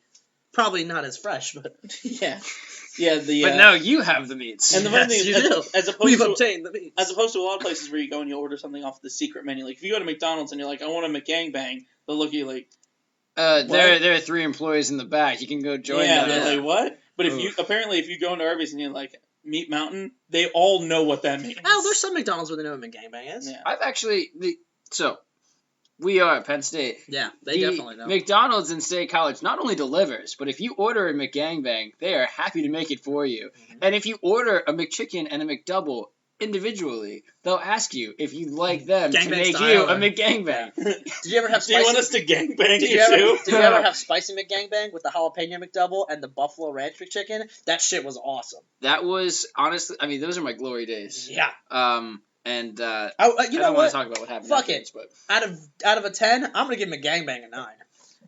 Probably not as fresh, but yeah. The But now you have the meats. and the funny Yes, thing you is, do. as opposed we've to obtained the meats. as opposed to a lot of places where you go and you order something off the secret menu, like if you go to McDonald's and you're like, I want a McGangbang, they'll look at you like, there are 3 employees in the back. You can go join yeah, them. they're like, what? But if Oof. if you go into Arby's and you're like Meat Mountain, they all know what that means. Oh, there's some McDonald's where they know what McGangbang is. Yeah. I've actually we are at Penn State. Yeah, they The definitely know. McDonald's in State College not only delivers, but if you order a McGangbang, they are happy to make it for you. Mhm. And if you order a McChicken and a McDouble individually, they'll ask you if you'd like them to Gangbang make style, you or- a McGangbang. Did you ever have Do you want us spicy? to gangbang Did you you ever? too? Did you ever have spicy McGangbang with the jalapeno McDouble and the Buffalo Ranch McChicken? That shit was awesome. That was honestly, I mean, those are my glory days. Yeah. And You I know don't want what? to talk about what happened. Fuck afterwards, it. But Out of a 10, I'm gonna give McGangbang a 9.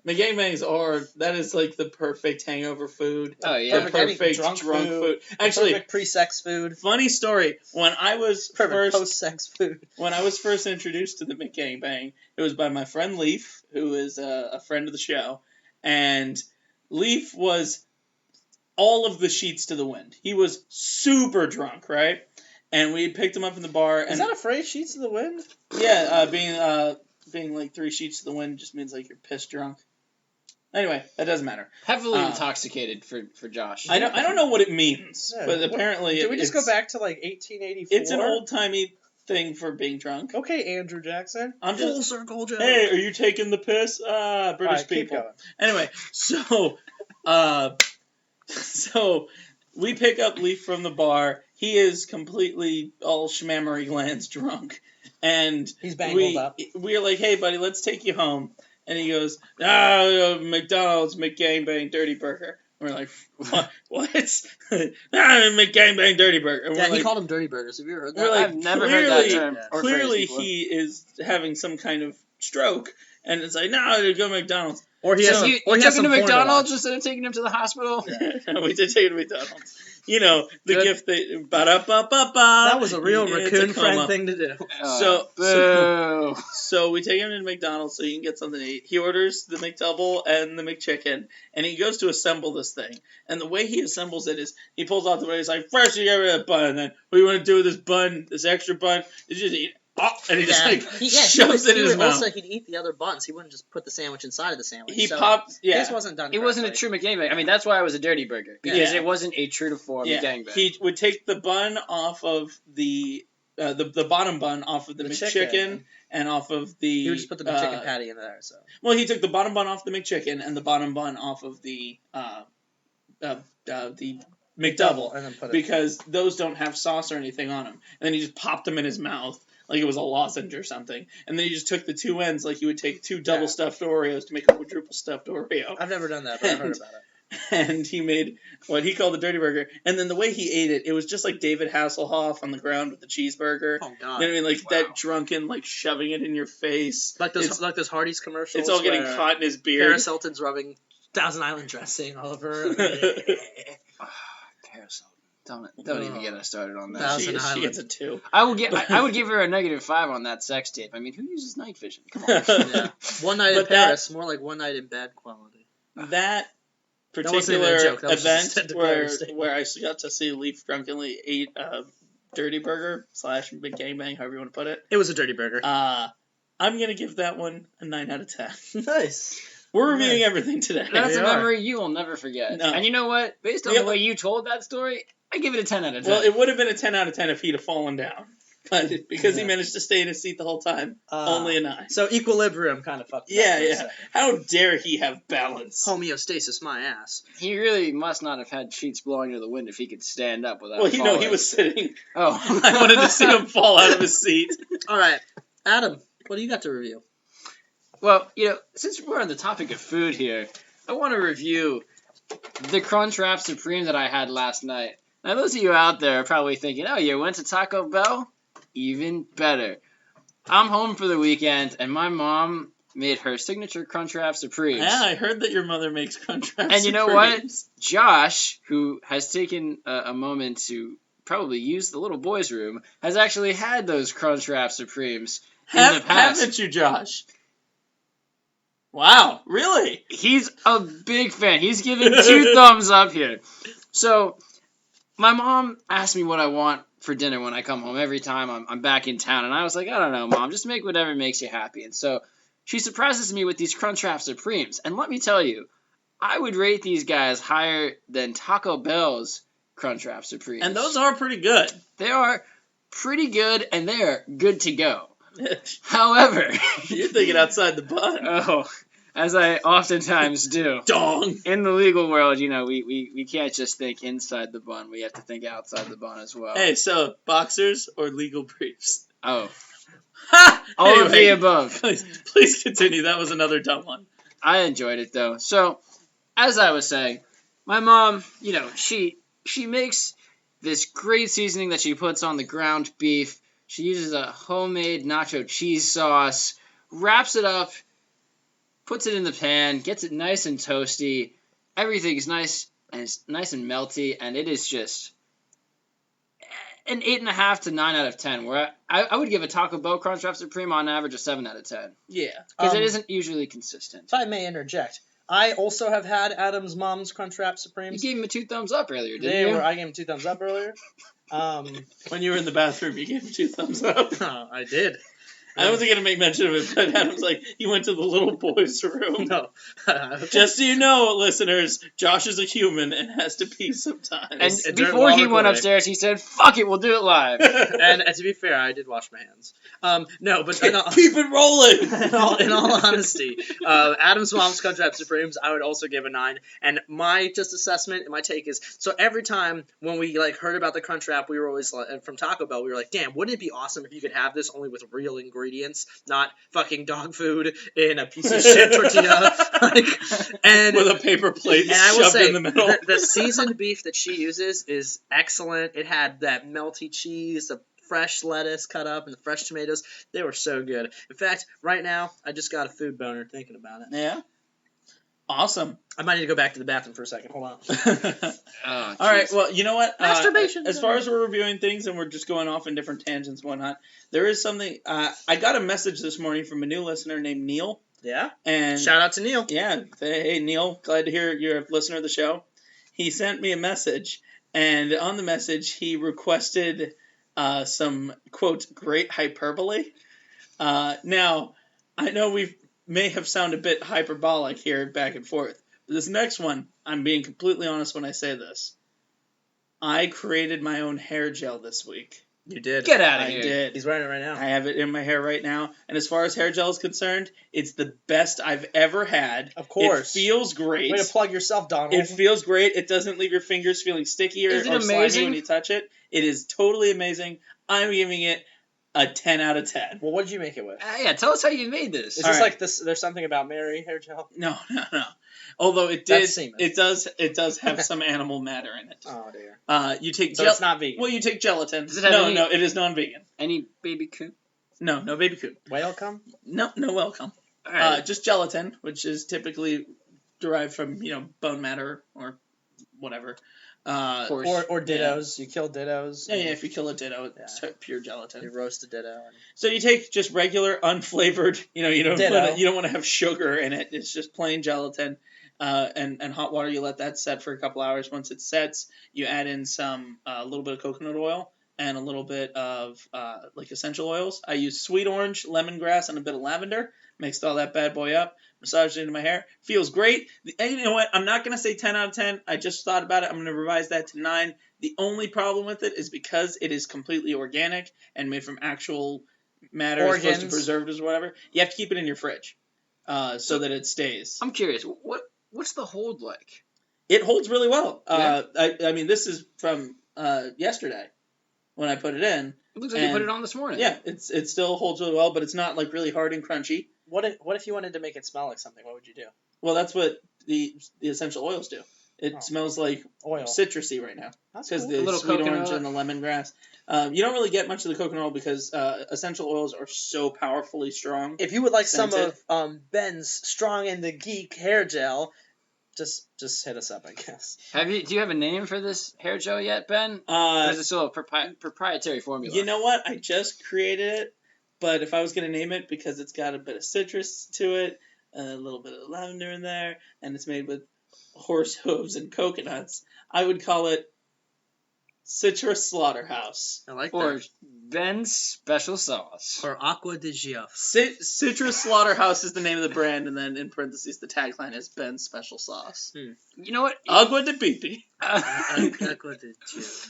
McGangbangs that is like the perfect hangover food. oh yeah, The Perfect perfect drunk drunk food. food. Actually, Perfect pre-sex food. funny story. When I was Perfect post-sex food. when I was first introduced to the McGangbang, it was by my friend Leaf, who is a friend of the show, and Leaf was all of the sheets to the wind. He was super drunk, right? And we had picked him up in the bar. And Is that a phrase? Sheets of the wind? yeah, being like 3 sheets to the wind just means like you're pissed drunk. Anyway, that doesn't matter. heavily Uh, intoxicated for Josh. I don't know what it means, Yeah, but what- apparently Did we just it's- go back to like 1884? It's an old timey thing for being drunk. Okay, Andrew Jackson. I'm Full just. circle joke. Hey, are you taking the piss? British Alright, keep people. going. Anyway, so we pick up Leaf from the bar. He is completely all schmammery glands drunk, and He's bangled up. we're like, "Hey, buddy, let's take you home." And he goes, McDonald's McGangbang Dirty Burger. And we're like, what? McGangbang Dirty Burger. And Yeah, we're he like, called him Dirty Burgers. Have you heard that? We're like, I've never heard that term. Or phrase Clearly, before. he is having some kind of stroke, and it's like, no, go to McDonald's. Or he has So some, you or he took has him some to porn to McDonald's watch. instead of taking him to the hospital? We did take it to McDonald's. You know, the Good. gift that ba-da-ba-ba-ba. That was a real It's raccoon friend coma. thing to do. Boo. So we take him to McDonald's so he can get something to eat. He orders the McDouble and the McChicken, and he goes to assemble this thing. And the way he assembles it is he pulls out the way he's like, first you get rid of the bun, and then what do you want to do with this bun, this extra bun? You just eat. Oh, and he just shoves it in his mouth. Also, he'd eat the other buns. He wouldn't just put the sandwich inside of the sandwich. He so pops. Yeah. This wasn't done. It wasn't a true McGangbang. I mean, that's why it was a dirty burger. Because Yeah. it wasn't a true to form McGangbang. He would take the bun off of the bottom bun off of the McChicken chicken. and off of the. He would just put the McChicken patty in there. So. Well, he took the bottom bun off the McChicken and the bottom bun off of the McDouble, and then put it. because those don't have sauce or anything on them. And then he just popped them in his mouth like it was a lozenge or something. And then he just took the two ends like you would take two double stuffed Oreos to make a quadruple stuffed Oreo. I've never done that, but I've heard about it. And he made what he called the dirty burger. And then the way he ate it, it was just like David Hasselhoff on the ground with the cheeseburger. Oh God! You know what I mean? Like that drunken, like shoving it in your face. Like those Hardee's commercials. It's all getting where caught in his beard. Paris Hilton's rubbing Thousand Island dressing all over. Paris Hilton. Don't even get us started on that. Thousand She Island. gets a 2. I would give her a -5 on that sex tape. I mean, who uses night vision? Come on. Yeah. One night in But that- Paris, more like one night in bad quality. That wasn't even a particular joke, that was just event a declarative statement. where I got to see Leaf drunkenly eat a dirty burger / McGangbang, however you want to put it. It was a dirty burger. I'm gonna give that one a 9 out of 10. Nice. We're reviewing everything today. That's we a are. memory you will never forget. No. And you know what? Based on Yeah. the way you told that story, I give it a 10 out of 10. Well, it would have been a 10 out of 10 if he'd have fallen down. But because he Yeah. managed to stay in his seat the whole time, only a 9. So equilibrium kind of fucked. Yeah, up for a yeah. second. How dare he have balance? Homeostasis, my ass. He really must not have had sheets blowing to the wind if he could stand up without Well, he falling. was sitting. Oh. I wanted to see him fall out of his seat. All right, Adam, what do you got to review? Well, since we're on the topic of food here, I want to review the Crunchwrap Supreme that I had last night. Now, those of you out there are probably thinking, oh, you went to Taco Bell? Even better. I'm home for the weekend, and my mom made her signature Crunchwrap Supremes. Yeah, I heard that your mother makes Crunchwrap And you know what? Supremes. Josh, who has taken a moment to probably use the little boy's room, has actually had those Crunchwrap Supremes in the past. Haven't you, Josh? Wow, really? He's a big fan. He's giving 2 thumbs up here. So, my mom asked me what I want for dinner when I come home every time I'm back in town. And I was like, I don't know, Mom. Just make whatever makes you happy. And so, she surprises me with these Crunchwrap Supremes. And let me tell you, I would rate these guys higher than Taco Bell's Crunchwrap Supremes. And those are pretty good. They are pretty good, and they're good to go. However... You're thinking outside the bun. Oh, as I oftentimes do. Dong. In the legal world, we can't just think inside the bun. We have to think outside the bun as well. Hey, so, boxers or legal briefs? Oh. Ha! All of the Anyway, above. Please continue. That was another dumb one. I enjoyed it, though. So, as I was saying, my mom, she makes this great seasoning that she puts on the ground beef. She uses a homemade nacho cheese sauce, wraps it up, puts it in the pan, gets it nice and toasty. Everything's nice and melty, and it is just an 8.5 to 9 out of 10. Where I would give a Taco Bell Crunchwrap Supreme on average a 7 out of 10 Yeah. because it isn't usually consistent. If I may interject, I also have had Adam's mom's Crunchwrap You Supremes. gave him a 2 thumbs up earlier, didn't you? I gave him 2 thumbs up earlier. When you were in the bathroom, you gave him 2 thumbs up. I did. I wasn't going to make mention of it, but Adam's like, he went to the little boy's room. No. Just so you know, listeners, Josh is a human and has to pee sometimes. And before he went upstairs, he said, "Fuck it, we'll do it live." And to be fair, I did wash my hands. No, but Keep it rolling. in all honesty, Adam's Mom's Crunchwrap Supremes, I would also give a 9. And my just assessment and my take is, so every time when we like heard about the Crunchwrap, we were always like, from Taco Bell, we were like, damn, wouldn't it be awesome if you could have this only with real ingredients, not fucking dog food in a piece of shit tortilla, and with a paper plate and I will shoved say, in the middle. the seasoned beef that she uses is excellent. It had that melty cheese, the fresh lettuce cut up, and the fresh tomatoes. They were so good. In fact, right now, I just got a food boner thinking about it. Yeah. Awesome. I might need to go back to the bathroom for a second. Hold on. All right. Well, you know what? Masturbation. As far as we're reviewing things and we're just going off in different tangents and whatnot, there is something. I got a message this morning from a new listener named Neil. Yeah. And shout out to Neil. Yeah. Hey, Neil. Glad to hear you're a listener of the show. He sent me a message, and on the message, he requested some, quote, great hyperbole. Now, I know we may have sounded a bit hyperbolic here back and forth. But this next one, I'm being completely honest when I say this. I created my own hair gel this week. You did. Get out of here. I did. He's wearing it right now. I have it in my hair right now. And as far as hair gel is concerned, it's the best I've ever had. Of course. It feels great. Way to plug yourself, Donald. It feels great. It doesn't leave your fingers feeling sticky or slimy when you touch it. It is totally amazing. I'm giving it a 10 out of 10. Well, what did you make it with? Yeah, tell us how you made this. Is this like this? There's something about Mary hair gel? No. Although it does have some animal matter in it. Oh dear. You take it's not vegan. Well, you take gelatin. Does it have no, it is non-vegan. Any baby coon? No baby coon. Whale cum? No whale cum. All right. Just gelatin, which is typically derived from bone matter or whatever. Or dittos. You kill dittos. Yeah, if you kill a ditto, it's pure gelatin. You roast a ditto. So you take just regular, unflavored, you don't want to have sugar in it. It's just plain gelatin. And hot water, you let that set for a couple hours. Once it sets, you add in a little bit of coconut oil and a little bit of like essential oils. I use sweet orange, lemongrass, and a bit of lavender. Mixed all that bad boy up, massaged it into my hair. Feels great. And you know what? I'm not going to say 10 out of 10. I just thought about it. I'm going to revise that to 9. The only problem with it is because it is completely organic and made from actual matter as opposed to preservatives or whatever, you have to keep it in your fridge so that it stays. I'm curious. What's the hold like? It holds really well. Yeah. I mean, this is from yesterday when I put it in. It looks like you put it on this morning. Yeah, it still holds really well, but it's not like really hard and crunchy. What if you wanted to make it smell like something? What would you do? Well, that's what the essential oils do. It smells like oil, citrusy right now because cool. the sweet orange and the lemongrass. You don't really get much of the coconut oil because essential oils are so powerfully strong. If you would like some of Ben's Strong and the Geek hair gel, just hit us up, I guess. Do you have a name for this hair gel yet, Ben? Or is it still a proprietary formula? You know what? I just created it, but if I was going to name it, because it's got a bit of citrus to it, a little bit of lavender in there, and it's made with horse hooves and coconuts, I would call it Citrus Slaughterhouse. I like or that. Ben's Special Sauce. Or Aqua de Gio. Citrus Slaughterhouse is the name of the brand, and then in parentheses the tagline is Ben's Special Sauce. You know what? Agua de pipi. Aqua de Gio.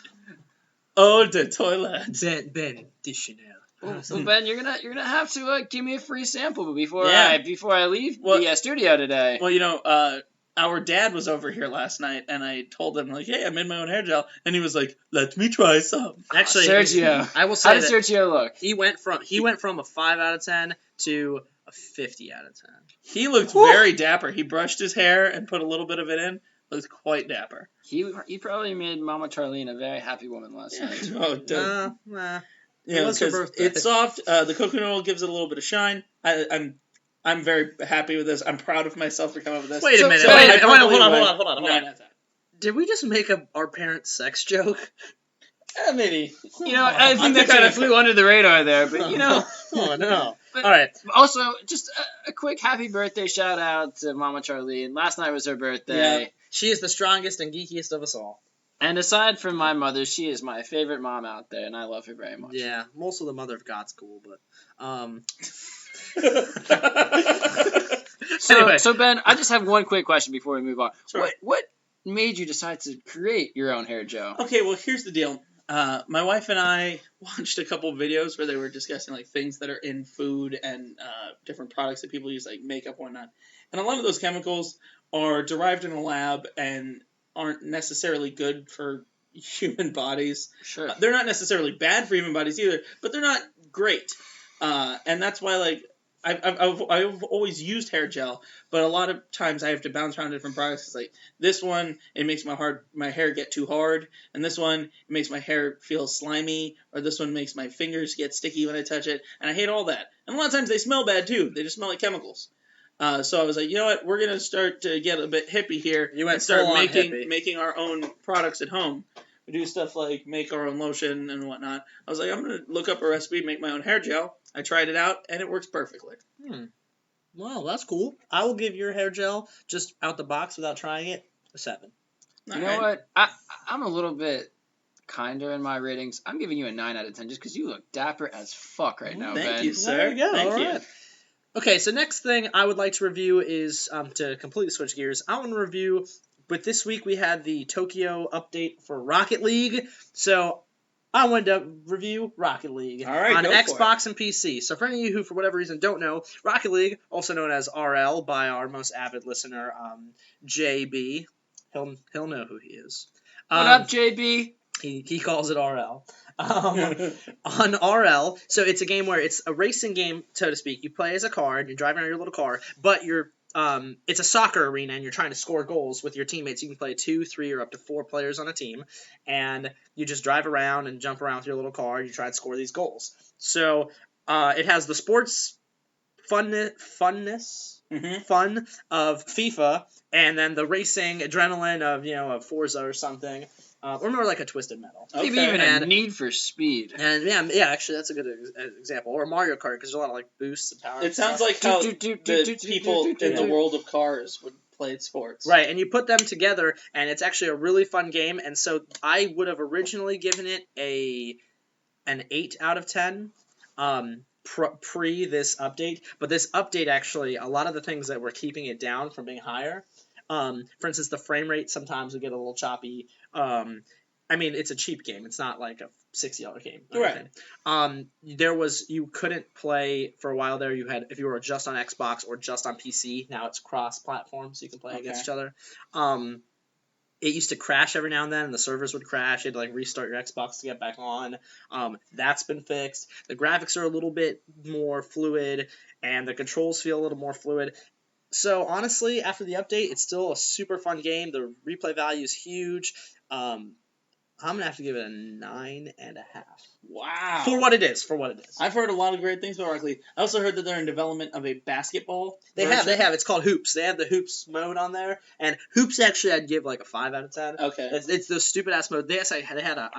Eau de toilette. Ben de Chanel. Well, Ben, you're gonna have to give me a free sample before I leave the studio today. Well, our dad was over here last night, and I told him, like, hey, I made my own hair gel. And he was like, let me try some. Actually, Sergio. I will say how does Sergio look? He went from a 5 out of 10 to a 50 out of 10. He looked very dapper. He brushed his hair and put a little bit of it in. Looked quite dapper. He probably made Mama Charlene a very happy woman last night. Nah. Yeah, because it's soft. The coconut oil gives it a little bit of shine. I'm very happy with this. I'm proud of myself for coming up with this. Wait a minute. Hold on. No. Did we just make our parents' sex joke? Maybe. I think that kind of flew under the radar there, but Oh, no. But all right. Also, just a quick happy birthday shout out to Mama Charlene. Last night was her birthday. Yeah. She is the strongest and geekiest of us all. And aside from my mother, she is my favorite mom out there, and I love her very much. Yeah, most of the Mother of God's cool, but So, Anyway. so Ben, I just have one quick question before we move on. Sure. What made you decide to create your own hair gel? Okay, well, here's the deal. My wife and I watched a couple videos where they were discussing like things that are in food and different products that people use, like makeup and whatnot. And a lot of those chemicals are derived in a lab and aren't necessarily good for human bodies. Sure. They're not necessarily bad for human bodies either, but they're not great. And that's why, like, I've always used hair gel, but a lot of times I have to bounce around different products. It's like this one, it makes my hair get too hard, and this one, it makes my hair feel slimy, or this one makes my fingers get sticky when I touch it, and I hate all that. And a lot of times they smell bad too. They just smell like chemicals. So I was like, you know what, we're gonna start to get a bit hippie here You went and start full-on hippie. making our own products at home. We do stuff like make our own lotion and whatnot. I was like, I'm going to look up a recipe, make my own hair gel. I tried it out, and it works perfectly. Well, that's cool. I will give your hair gel, just out the box without trying it, a 7. You know what? I'm a little bit kinder in my ratings. I'm giving you a 9 out of 10 just because you look dapper as fuck right now, Thank Ben. you, sir. There you go. Thank All you. right. Okay, so next thing I would like to review is, to completely switch gears, I want to review, but this week we had the Tokyo update for Rocket League, so I wanted to review Rocket League All right, on go for Xbox and PC. So for any of you who, for whatever reason, don't know, Rocket League, also known as RL by our most avid listener, JB, he'll know who he is. What up, JB? He calls it RL. On RL, so it's a game where it's a racing game, so to speak. You play as a car, and you're driving around your little car, but it's a soccer arena, and you're trying to score goals with your teammates. You can play 2, 3, or up to 4 players on a team, and you just drive around and jump around with your little car, and you try to score these goals. So it has the sports fun of FIFA, and then the racing adrenaline of Forza or something. Or more like a Twisted Metal. Okay. Maybe even a And- Need for Speed. And yeah, actually that's a good example. Or Mario Kart, because there's a lot of like boosts and power. It sounds like how Do, do, do, the do, do, people do, do, in the do. world of cars would play sports. Right, and you put them together, and it's actually a really fun game. And so I would have originally given it an 8 out of 10 pre this update. But this update actually, a lot of the things that were keeping it down from being higher. For instance, the frame rate sometimes would get a little choppy. I mean, it's a cheap game. It's not like a $60 game. Right. You couldn't play for a while there. You had, if you were just on Xbox or just on PC. Now it's cross-platform, so you can play against each other. It used to crash every now and then, and the servers would crash. You had to like restart your Xbox to get back on. That's been fixed. The graphics are a little bit more fluid, and the controls feel a little more fluid. So honestly, after the update, it's still a super fun game. The replay value is huge. I'm gonna have to give it a 9.5. Wow. For what it is. I've heard a lot of great things about Rocket League. I also heard that they're in development of a basketball They version. have. It's called Hoops. They have the Hoops mode on there, and Hoops actually I'd give like a 5 out of 10. Okay. It's the stupid ass mode. They had a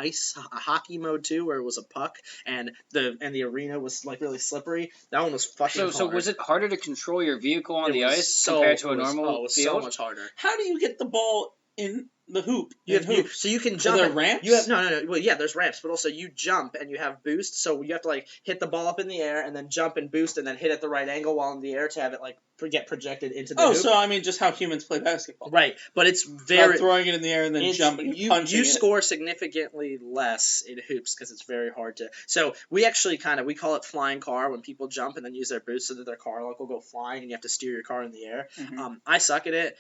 hockey mode too, where it was a puck, and the arena was like really slippery. That one was fucking hard. So was it harder to control your vehicle on It the was ice so- compared to a it was- normal it was field? so much harder. How do you get the ball in the hoop? So you can Are jump. there and- ramps? You have no. Well, yeah, there's ramps, but also you jump and you have boost. So you have to like hit the ball up in the air and then jump and boost and then hit at the right angle while in the air to have it like get projected into the hoop. So I mean, just how humans play basketball. Right, but it's About very. throwing it in the air and then It's- jumping, punching you it. score significantly less in hoops because it's very hard to. So we actually we call it flying car when people jump and then use their boost so that their car like will go flying and you have to steer your car in the air. Mhm. I suck at it.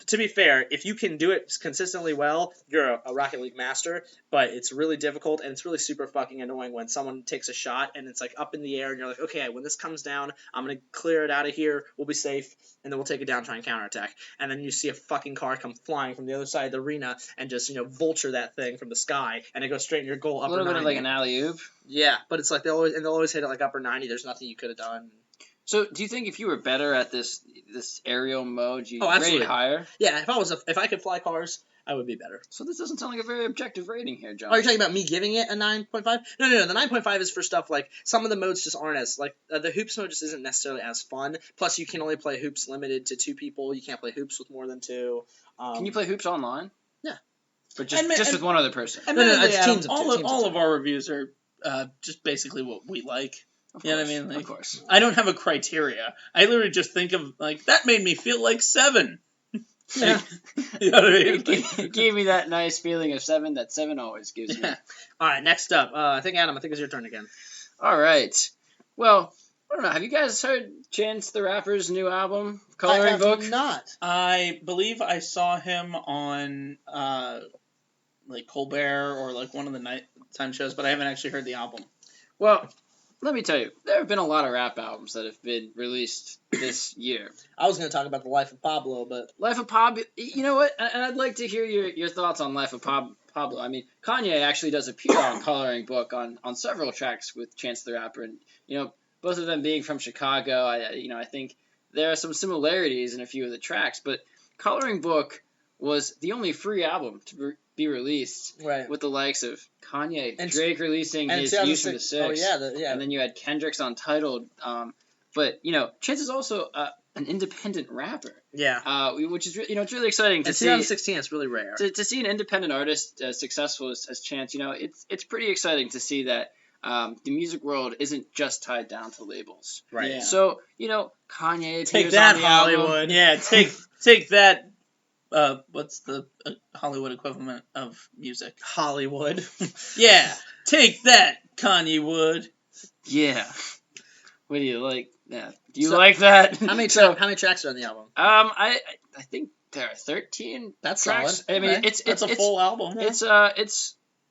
To be fair, if you can do it consistently well, you're a Rocket League master, but it's really difficult and it's really super fucking annoying when someone takes a shot and it's like up in the air and you're like, okay, when this comes down, I'm going to clear it out of here, we'll be safe, and then we'll take it down, try and counterattack. And then you see a fucking car come flying from the other side of the arena and just, vulture that thing from the sky and it goes straight in your goal A upper little 90. bit of like an alley-oop. Yeah, but it's like they'll always hit it like upper 90, there's nothing you could have done. So do you think if you were better at this aerial mode, you'd absolutely. rate higher? Yeah, if I could fly cars, I would be better. So this doesn't sound like a very objective rating here, John. Oh, you're talking about me giving it a 9.5? No. The 9.5 is for stuff like some of the modes just aren't as like the hoops mode just isn't necessarily as fun. Plus, you can only play hoops limited to 2 people. You can't play hoops with more than 2. Can you play hoops online? but just with one other person. Admittedly, it's Adam, teams of two, all teams of of our reviews are just basically what we like. You know what I mean? Like, Of course. I don't have a criteria. I literally just think of, like, that made me feel like 7. Yeah. You know what I mean? It gave me that nice feeling of 7 that 7 always gives me. Yeah. All right, next up. I think it's your turn again. All right. Well, I don't know. Have you guys heard Chance the Rapper's new album, Coloring Book? Not. I believe I saw him on, like, Colbert or, like, one of the nighttime shows, but I haven't actually heard the album. Well, let me tell you, there have been a lot of rap albums that have been released this year. I was going to talk about The Life of Pablo, but... Life of Pablo, you know what? And I'd like to hear your thoughts on Life of Pablo. I mean, Kanye actually does appear on Coloring Book on several tracks with Chance the Rapper, and, you know, both of them being from Chicago, I think there are some similarities in a few of the tracks, but Coloring Book was the only free album to be released with the likes of Kanye, and Drake releasing his Use from the Six. Oh, yeah. And then you had Kendrick's Untitled. But, you know, Chance is also an independent rapper. Yeah. Which is, it's really exciting to see. In 2016, it's really rare. To see an independent artist as successful as Chance, it's pretty exciting to see that the music world isn't just tied down to labels. Right. Yeah. So, Kanye Take appears that, on the album. Hollywood. Yeah, take that. What's the Hollywood equivalent of music? Hollywood. Yeah, take that, Kanye Wood. Yeah. What do you like? Yeah. Do you like that? How many tracks are on the album? I think there are 13 That's tracks. solid. I mean, Okay. it's a full album. Yeah.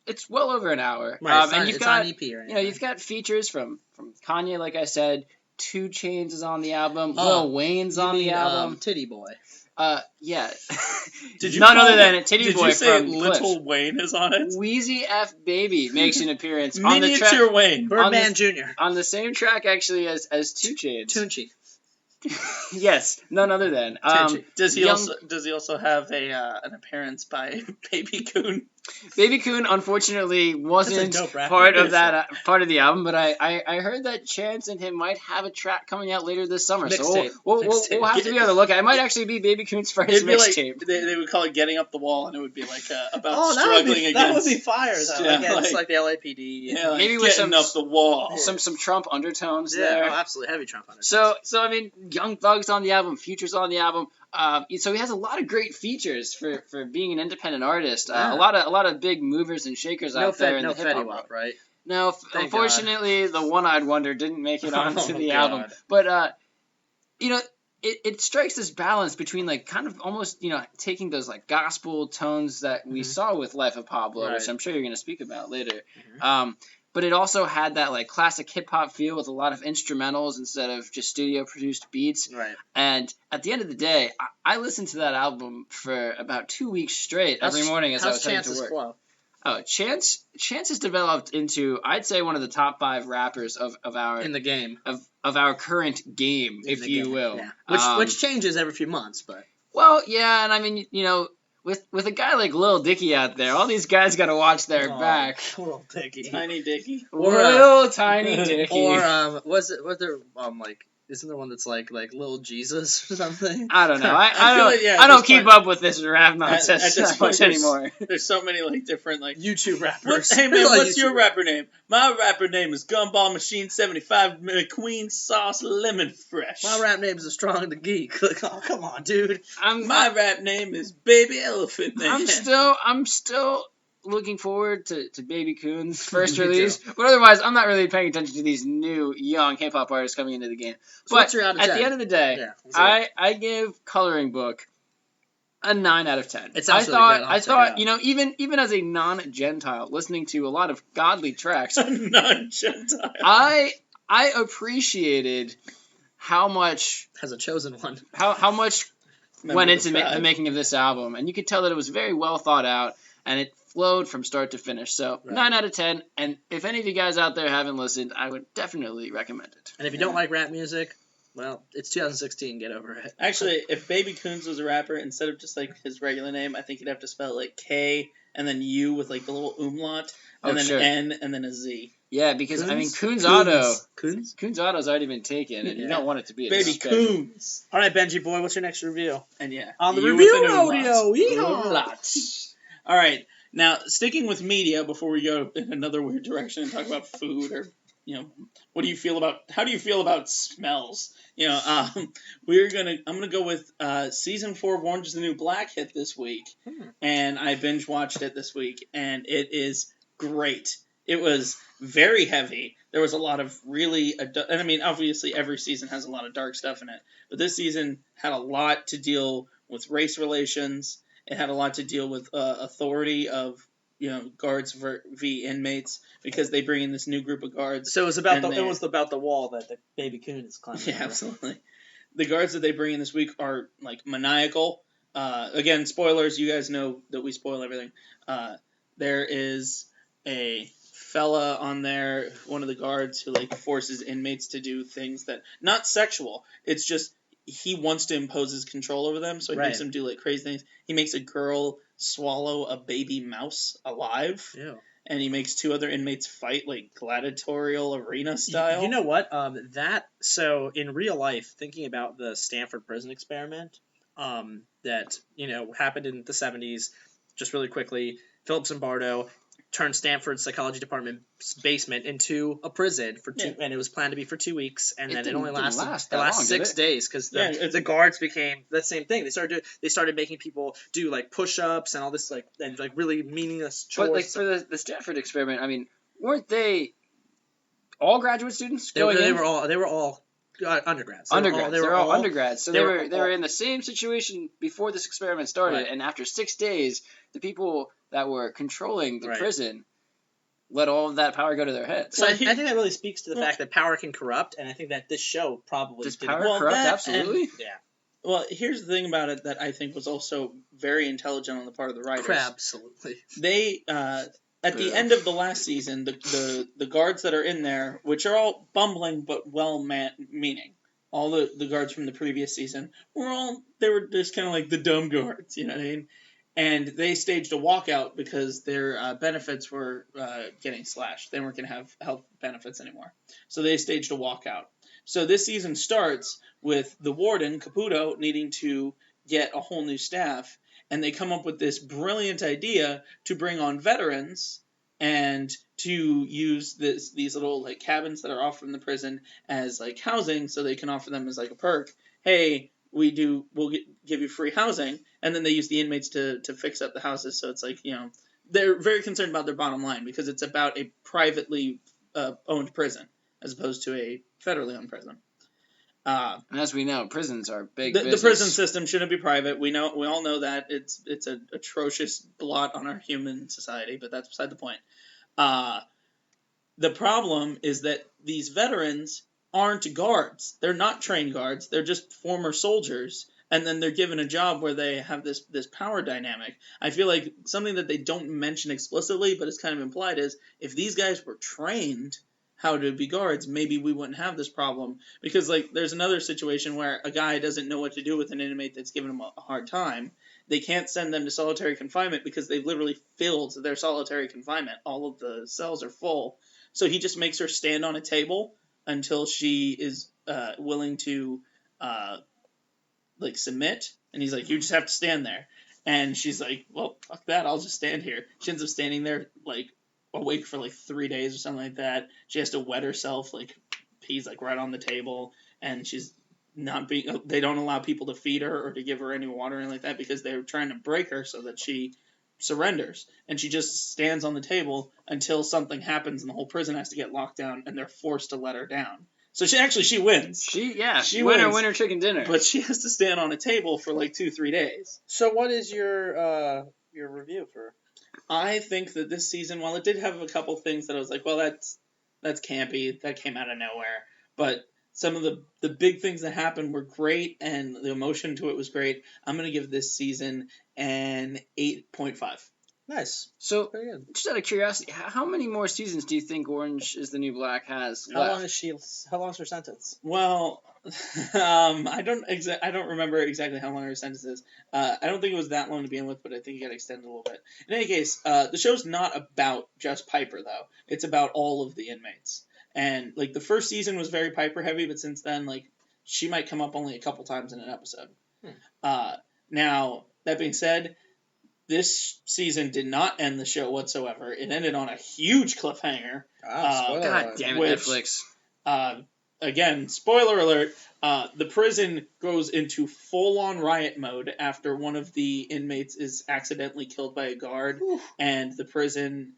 It's well over an hour. Right, And it's not an EP or anything. you've got features from Kanye, like I said. 2 Chainz is on the album. Lil Wayne's on the album. Titty Boy. Yeah. Did you None call other than it- Titty did Boy you say from Little Clips. Wayne is on it? Wheezy F Baby makes an appearance on the Miniature track Wayne. Birdman Jr. on the same track actually as 2 Chainz. Tunchi. Yes, none other than. Does he Young- also have an appearance by Baby Coon? Baby Coon unfortunately wasn't dope rapper. part of that part of the album, but I heard that Chance and him might have a track coming out later this summer. So Mixtape. we'll have to be on the lookout. It might actually be Baby Coon's first It'd be like mixtape. they would call it "Getting Up the Wall," and it would be like about Oh, struggling against. that would be fire though. Yeah, It's like the LAPD. Yeah, like Maybe with getting some- up the wall. Some Trump undertones Yeah, there. oh, absolutely heavy Trump on it. So I mean, Young Thug's on the album, Future's on the album. So he has a lot of great features for being an independent artist. Yeah. A lot of big movers and shakers out there in the hip hop Fetty world. Wap, right? No, Thank unfortunately, the One-Eyed Wonder didn't make it onto Oh, the God. album. But it strikes this balance between like kind of almost taking those like gospel tones that we saw with Life of Pablo, Right. which I'm sure you're going to speak about later. But it also had that like classic hip hop feel with a lot of instrumentals instead of just studio produced beats. Right. And at the end of the day, I listened to that album for about 2 weeks straight every morning as I was heading to work. Flow? Oh, Chance has developed into, I'd say, one of the top 5 rappers of our In the game. of our current game, In if the you game, will. yeah. Which changes every few months, but Well, yeah, and I mean, with a guy like Lil Dicky out there, all these guys got to watch their back. Little Dicky. Tiny Dicky. Or, Little tiny Dicky. Or was there like isn't there one that's like Little Jesus or something? I don't know. I feel like, yeah, I at don't this keep point- up with this rap nonsense at this that point, much there's- anymore. There's so many like different like. YouTube rappers. Hey man, Like what's your YouTube rapper name? My rapper name is Gumball Machine 75 McQueen Sauce Lemon Fresh. My rap name is Strong the Geek. Like, oh, come on, dude. My rap name is Baby Elephant Man. I'm still looking forward to Baby Coon's first Me release, but otherwise, I'm not really paying attention to these new young hip hop artists coming into the game. So But what's your out of at 10? the end of the day, Yeah, I give Coloring Book a 9 out of 10. It sounds really good. I'll I check thought, it out. even as a non-Gentile, listening to a lot of godly tracks, Non-Gentile. I appreciated how much Has a chosen one. how much Member went of into the tribe. the making of this album, and you could tell that it was very well thought out, and it flowed from start to finish. So Right. 9 out of 10, and if any of you guys out there haven't listened, I would definitely recommend it. And if you don't like rap music, well, it's 2016. Get over it. Actually, if Baby Coons was a rapper, instead of just like his regular name, I think you'd have to spell it like K and then U with like the little umlaut and Oh, then sure. N and then a Z. Yeah, because I mean, Coons Auto's already been taken, and you Yeah. don't want it to be a Baby special. Coons. All right, Benji boy, what's your next review? And yeah. On the you review with an umlaut. rodeo, yeehaw. Umlaut. All right. Now, sticking with media before we go in another weird direction and talk about food or, how do you feel about smells? I'm gonna go with season 4 of Orange is the New Black hit this week, and I binge watched it this week, and it is great. It was very heavy. There was a lot of really, and I mean, obviously every season has a lot of dark stuff in it, but this season had a lot to deal with race relations. It had a lot to deal with authority of guards v inmates, because they bring in this new group of guards. So it was about the wall that the baby coon is climbing. Yeah, over. Absolutely. The guards that they bring in this week are like maniacal. Again, spoilers. You guys know that we spoil everything. There is a fella on there, one of the guards, who like forces inmates to do things that not sexual. It's just he wants to impose his control over them, so he makes them do like crazy things. He makes a girl swallow a baby mouse alive. Yeah. And he makes 2 other inmates fight like gladiatorial arena style. You know what? So in real life, thinking about the Stanford prison experiment, that happened in the 70s, just really quickly, Philip Zimbardo turned Stanford's psychology department's basement into a prison for 2, and it was planned to be for 2 weeks, and then it only lasted 6 days because the guards became the same thing. They started making people do like push-ups and all this and really meaningless chores. But like for the Stanford experiment, I mean, weren't they all graduate students going in? They were all undergrads. They were all undergrads. So they were in the same situation before this experiment started, and after 6 days, the people that were controlling the prison let all of that power go to their heads. So I think that really speaks to the fact that power can corrupt, and I think that this show probably does power corrupt. Absolutely. Yeah. Well, here's the thing about it that I think was also very intelligent on the part of the writers. Absolutely. They at the end of the last season, the guards that are in there, which are all bumbling but well-meaning, all the guards from the previous season they were just kind of like the dumb guards, you know what I mean? And they staged a walkout because their benefits were getting slashed. They weren't going to have health benefits anymore. So they staged a walkout. So this season starts with the warden, Caputo, needing to get a whole new staff. And they come up with this brilliant idea to bring on veterans and to use these little like cabins that are off from the prison as like housing, so they can offer them as like a perk. Hey, we'll give you free housing, and then they use the inmates to fix up the houses. So it's like, they're very concerned about their bottom line because it's about a privately owned prison as opposed to a federally owned prison. And as we know, prisons are big. The prison system shouldn't be private. We all know that it's an atrocious blot on our human society, but that's beside the point. The problem is that these veterans aren't guards. They're not trained guards. They're just former soldiers, and then they're given a job where they have this power dynamic. I feel like something that they don't mention explicitly, but it's kind of implied, is if these guys were trained how to be guards, maybe we wouldn't have this problem. Because like there's another situation where a guy doesn't know what to do with an inmate that's giving him a hard time. They can't send them to solitary confinement because they've literally filled their solitary confinement. All of the cells are full. So he just makes her stand on a table until she is willing to submit, and he's like, you just have to stand there. And she's like, well, fuck that, I'll just stand here. She ends up standing there like awake for like 3 days or something like that. She has to wet herself, like peas like right on the table, and she's they don't allow people to feed her or to give her any water or anything like that because they're trying to break her so that she surrenders, and she just stands on the table until something happens and the whole prison has to get locked down and they're forced to let her down. So she wins. She wins, winner chicken dinner. But she has to stand on a table for like 2-3 days. So what is your review for? I think that this season, while it did have a couple things that I was like, well, that's campy, that came out of nowhere, but some of the big things that happened were great, and the emotion to it was great. I'm going to give this season an 8.5. Nice. So, just out of curiosity, how many more seasons do you think Orange is the New Black has left? How long is her sentence? Well, I don't remember exactly how long her sentence is. I don't think it was that long to begin with, but I think it got extended a little bit. In any case, the show's not about just Piper, though. It's about all of the inmates. And, like, the first season was very Piper heavy, but since then, like, she might come up only a couple times in an episode. Now, that being said, this season did not end the show whatsoever. It ended on a huge cliffhanger. Spoiler God alert. damn it, Which- Netflix. Again, spoiler alert, the prison goes into full-on riot mode after one of the inmates is accidentally killed by a guard, and the prison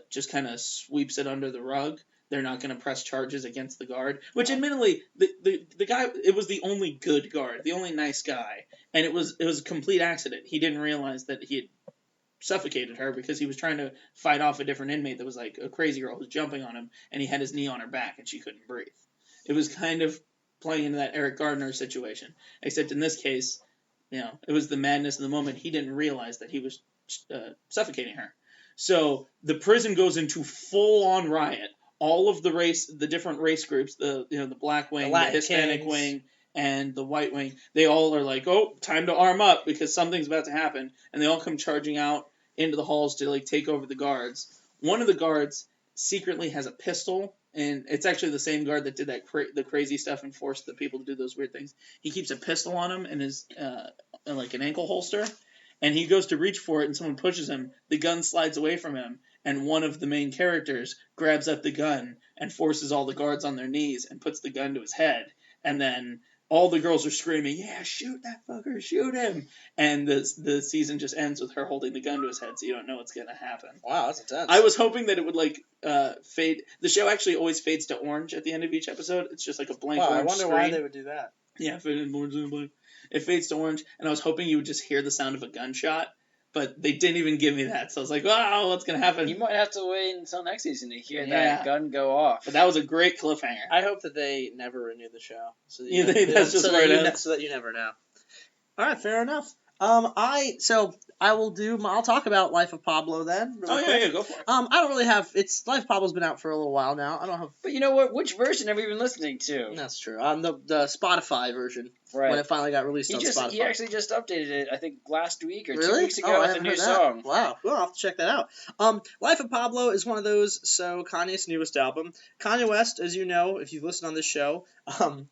just kind of sweeps it under the rug. They're not going to press charges against the guard, which admittedly, the guy, it was the only good guard, the only nice guy, and it was a complete accident. He didn't realize that he had suffocated her because he was trying to fight off a different inmate that was like a crazy girl who was jumping on him, and he had his knee on her back and she couldn't breathe. It was kind of playing into that Eric Gardner situation, except in this case, it was the madness of the moment. He didn't realize that he was suffocating her. So the prison goes into full-on riot. All of the different race groups, the black wing, the Hispanic Kings. wing, and the white wing, they all are like, oh, time to arm up because something's about to happen, and they all come charging out into the halls to take over the guards. One of the guards secretly has a pistol, and it's actually the same guard that did the crazy stuff and forced the people to do those weird things. He keeps a pistol on him in his like an ankle holster, and he goes to reach for it, and someone pushes him. The gun slides away from him, and one of the main characters grabs up the gun and forces all the guards on their knees and puts the gun to his head, and then all the girls are screaming, yeah, shoot that fucker, shoot him. And the season just ends with her holding the gun to his head, so you don't know what's going to happen. Wow, that's intense. I was hoping that it would fade. The show actually always fades to orange at the end of each episode. It's just like a blank orange I wonder screen. why they would do that. Yeah, faded orange and blank. It fades to orange, and I was hoping you would just hear the sound of a gunshot, but they didn't even give me that. So I was like, wow, what's going to happen? You might have to wait until next season to hear Yeah. that gun go off. But that was a great cliffhanger. I hope that they never renew the show. So that You think that's just where it ends? So that you never know. All right, fair enough. I'll talk about Life of Pablo then. really quick. Yeah, go for it. I don't really have. Life of Pablo's been out for a little while now. I don't have. But you know what? Which version have we been listening to? That's true. The Spotify version Right. when it finally got released on Spotify. He actually just updated it, I think, last week or Really? 2 weeks ago I with a haven't new heard that. song. Wow, we'll have to check that out. Life of Pablo is one of those. So Kanye's newest album. Kanye West, as you know, if you've listened on this show,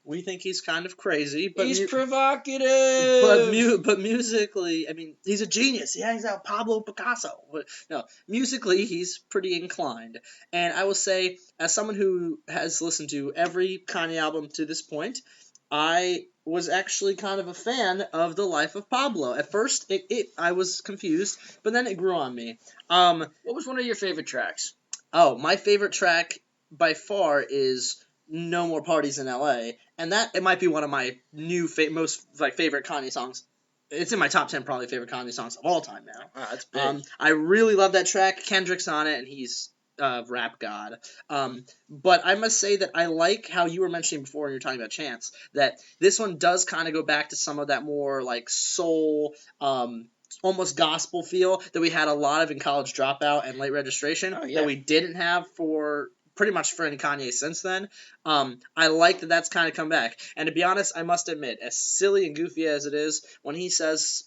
we think he's kind of crazy, but He's provocative. but musically, I mean, he's a genius. He hangs out with Pablo Picasso. But no, musically, he's pretty inclined. And I will say, as someone who has listened to every Kanye album to this point, I was actually kind of a fan of the Life of Pablo. At first, I was confused, but then it grew on me. What was one of your favorite tracks? Oh, my favorite track by far is No More Parties in L.A., and it might be one of my new most favorite Kanye songs. It's in my top 10 probably favorite Kanye songs of all time now. Wow, that's big. I really love that track. Kendrick's on it, and he's rap god. But I must say that I like how you were mentioning before when you were talking about Chance, that this one does kind of go back to some of that more soul, almost gospel feel that we had a lot of in College Dropout and Late Registration that we didn't have for pretty much for any Kanye since then. I like that that's kind of come back. And to be honest, I must admit, as silly and goofy as it is, when he says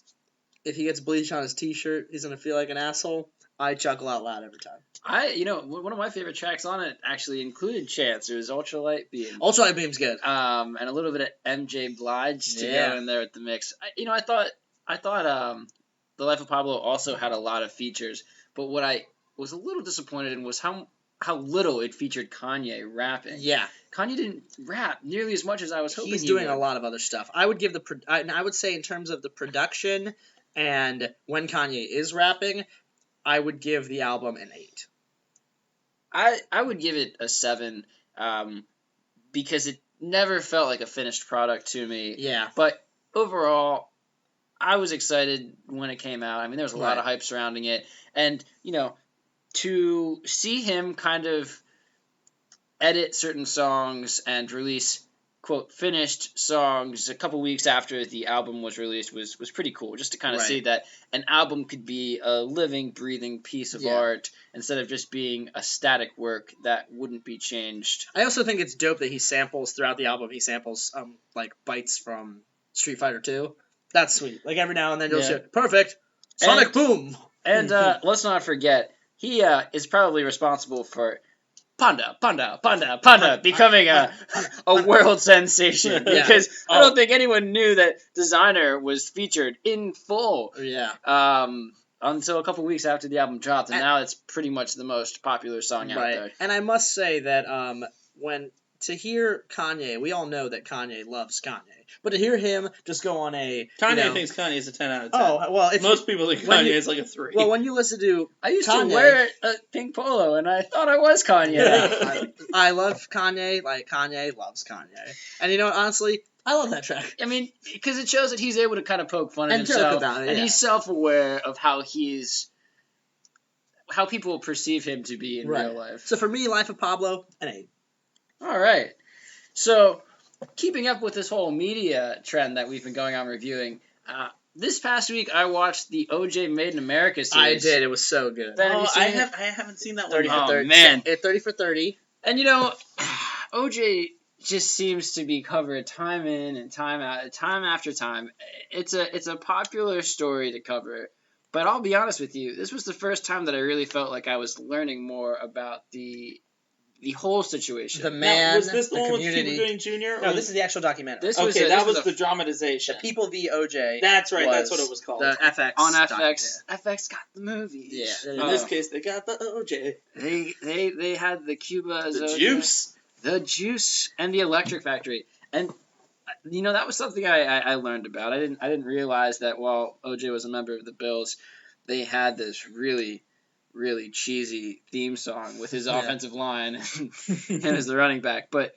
if he gets bleach on his t-shirt, he's going to feel like an asshole, I chuckle out loud every time. One of my favorite tracks on it actually included Chance. It was Ultralight Beam. Ultralight Beam's good. And a little bit of MJ Blige to go in there with the mix. I thought The Life of Pablo also had a lot of features, but what I was a little disappointed in was how little it featured Kanye rapping. Yeah. Kanye didn't rap nearly as much as I was hoping He's doing a lot of other stuff. I would give I would say in terms of the production and when Kanye is rapping, I would give the album an 8. I would give it a 7 because it never felt like a finished product to me. Yeah. But overall, I was excited when it came out. I mean, there was a lot of hype surrounding it. And, to see him kind of edit certain songs and release, quote, finished songs a couple weeks after the album was released was pretty cool. Just to kind of see that an album could be a living, breathing piece of art instead of just being a static work that wouldn't be changed. I also think it's dope that he samples throughout the album. He samples bites from Street Fighter 2. That's sweet. Every now and then you'll say, perfect, Sonic Boom. And let's not forget, he is probably responsible for Panda becoming a world sensation because I don't think anyone knew that Designer was featured in full. Yeah. until a couple weeks after the album dropped, and now it's pretty much the most popular song out there. And I must say that to hear Kanye, we all know that Kanye loves Kanye, but to hear him just go on a Kanye thinks Kanye is a 10 out of 10. Oh well, most people think Kanye is like a 3. Well, when you listen to I used Kanye, to wear a pink polo, and I thought I was Kanye. I love Kanye, like Kanye loves Kanye, and you know, honestly, I love that track. I mean, because it shows that he's able to kind of poke fun at And joke himself, about it, and yeah. he's self-aware of how people perceive him to be in real life. So for me, Life of Pablo, an 8. All right. So, keeping up with this whole media trend that we've been going on reviewing, this past week I watched the OJ Made in America series. I did. It was so good. Ben, have you seen I it? haven't seen that 30 one. for 30. Oh, man. 30 for 30. And you know, OJ just seems to be covered time in and time out, time after time. It's a popular story to cover, but I'll be honest with you, this was the first time that I really felt like I was learning more about the whole situation. The man, now, was this the one community. with Cuba Gooding Jr.? No, this is the actual documentary. That was the dramatization. The People v. OJ. That's right. That's what it was called. The FX. On FX. FX got the movie. Yeah. In this case, they got the OJ. They had the Cuba as The OJ. juice. The juice and the Electric Factory. And you know, that was something I learned about. I didn't realize that while OJ was a member of the Bills, they had this really cheesy theme song with his offensive line and as the running back. But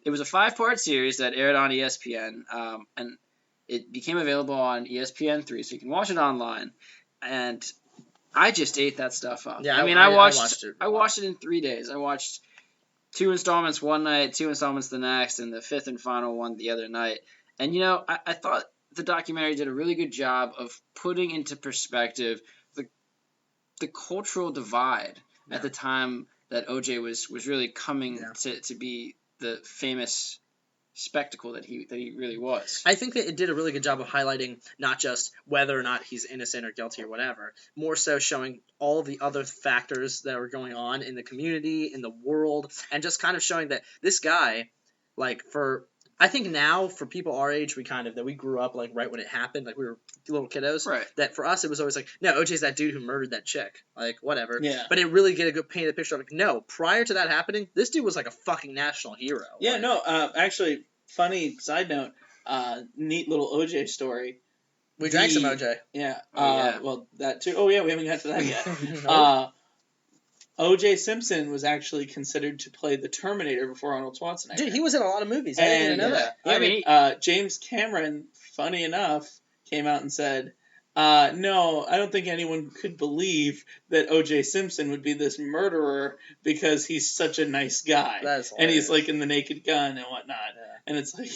it was a 5-part series that aired on ESPN, and it became available on ESPN3, so you can watch it online. And I just ate that stuff up. Yeah, I watched it in 3 days. I watched 2 installments one night, 2 installments the next, and the 5th and final one the other night. And, you know, I thought the documentary did a really good job of putting into perspective the cultural divide at the time that OJ was really coming to be the famous spectacle that he really was. I think that it did a really good job of highlighting not just whether or not he's innocent or guilty or whatever, more so showing all of the other factors that were going on in the community, in the world, and just kind of showing that this guy, I think now for people our age, we grew up like right when it happened, like we were little kiddos. Right. That for us it was always like, no, OJ's that dude who murdered that chick, like whatever. Yeah. But it really get a good painted picture of like, no, prior to that happening, this dude was like a fucking national hero. Yeah. Like, No. Actually, funny side note. Neat little OJ story. we drank some OJ. Yeah. Yeah. Well, that too. Oh yeah, we haven't got to that yet. Nope. O.J. Simpson was actually considered to play the Terminator before Arnold Schwarzenegger. Dude, he was in a lot of movies. I didn't even know that. Yeah, James Cameron, funny enough, came out and said, no, I don't think anyone could believe that O.J. Simpson would be this murderer because he's such a nice guy. That's and he's hilarious. like in the Naked Gun and whatnot. Yeah. And it's like,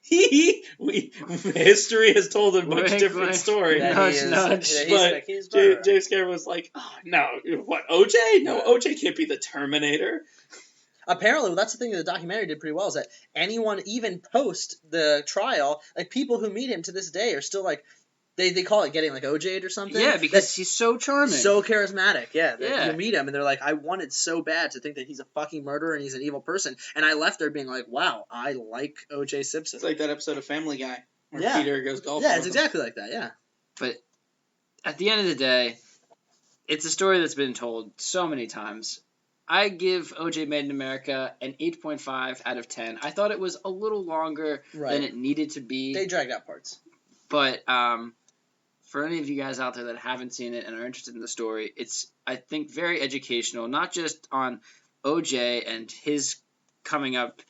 history has told a much different story. That Nudge, he is- nudge. that But he's murderer. James Cameron was like, oh, no, what, OJ? No, OJ can't be the Terminator. Apparently, that's the thing that the documentary did pretty well, is that anyone, even post the trial, like people who meet him to this day are still like, they call it getting like OJ'd or something. Yeah, because he's so charming. So charismatic, yeah. Yeah. You meet him and they're like, I wanted so bad to think that he's a fucking murderer and he's an evil person. And I left there being like, wow, I like O.J. Simpson. It's like that episode of Family Guy where Yeah. Peter goes golfing. Yeah, it's with him. exactly like that, yeah. But at the end of the day, it's a story that's been told so many times. I give OJ Made in America an 8.5 out of 10. I thought it was a little longer than it needed to be. They dragged out parts. But for any of you guys out there that haven't seen it and are interested in the story, it's, I think, very educational, not just on OJ and his coming up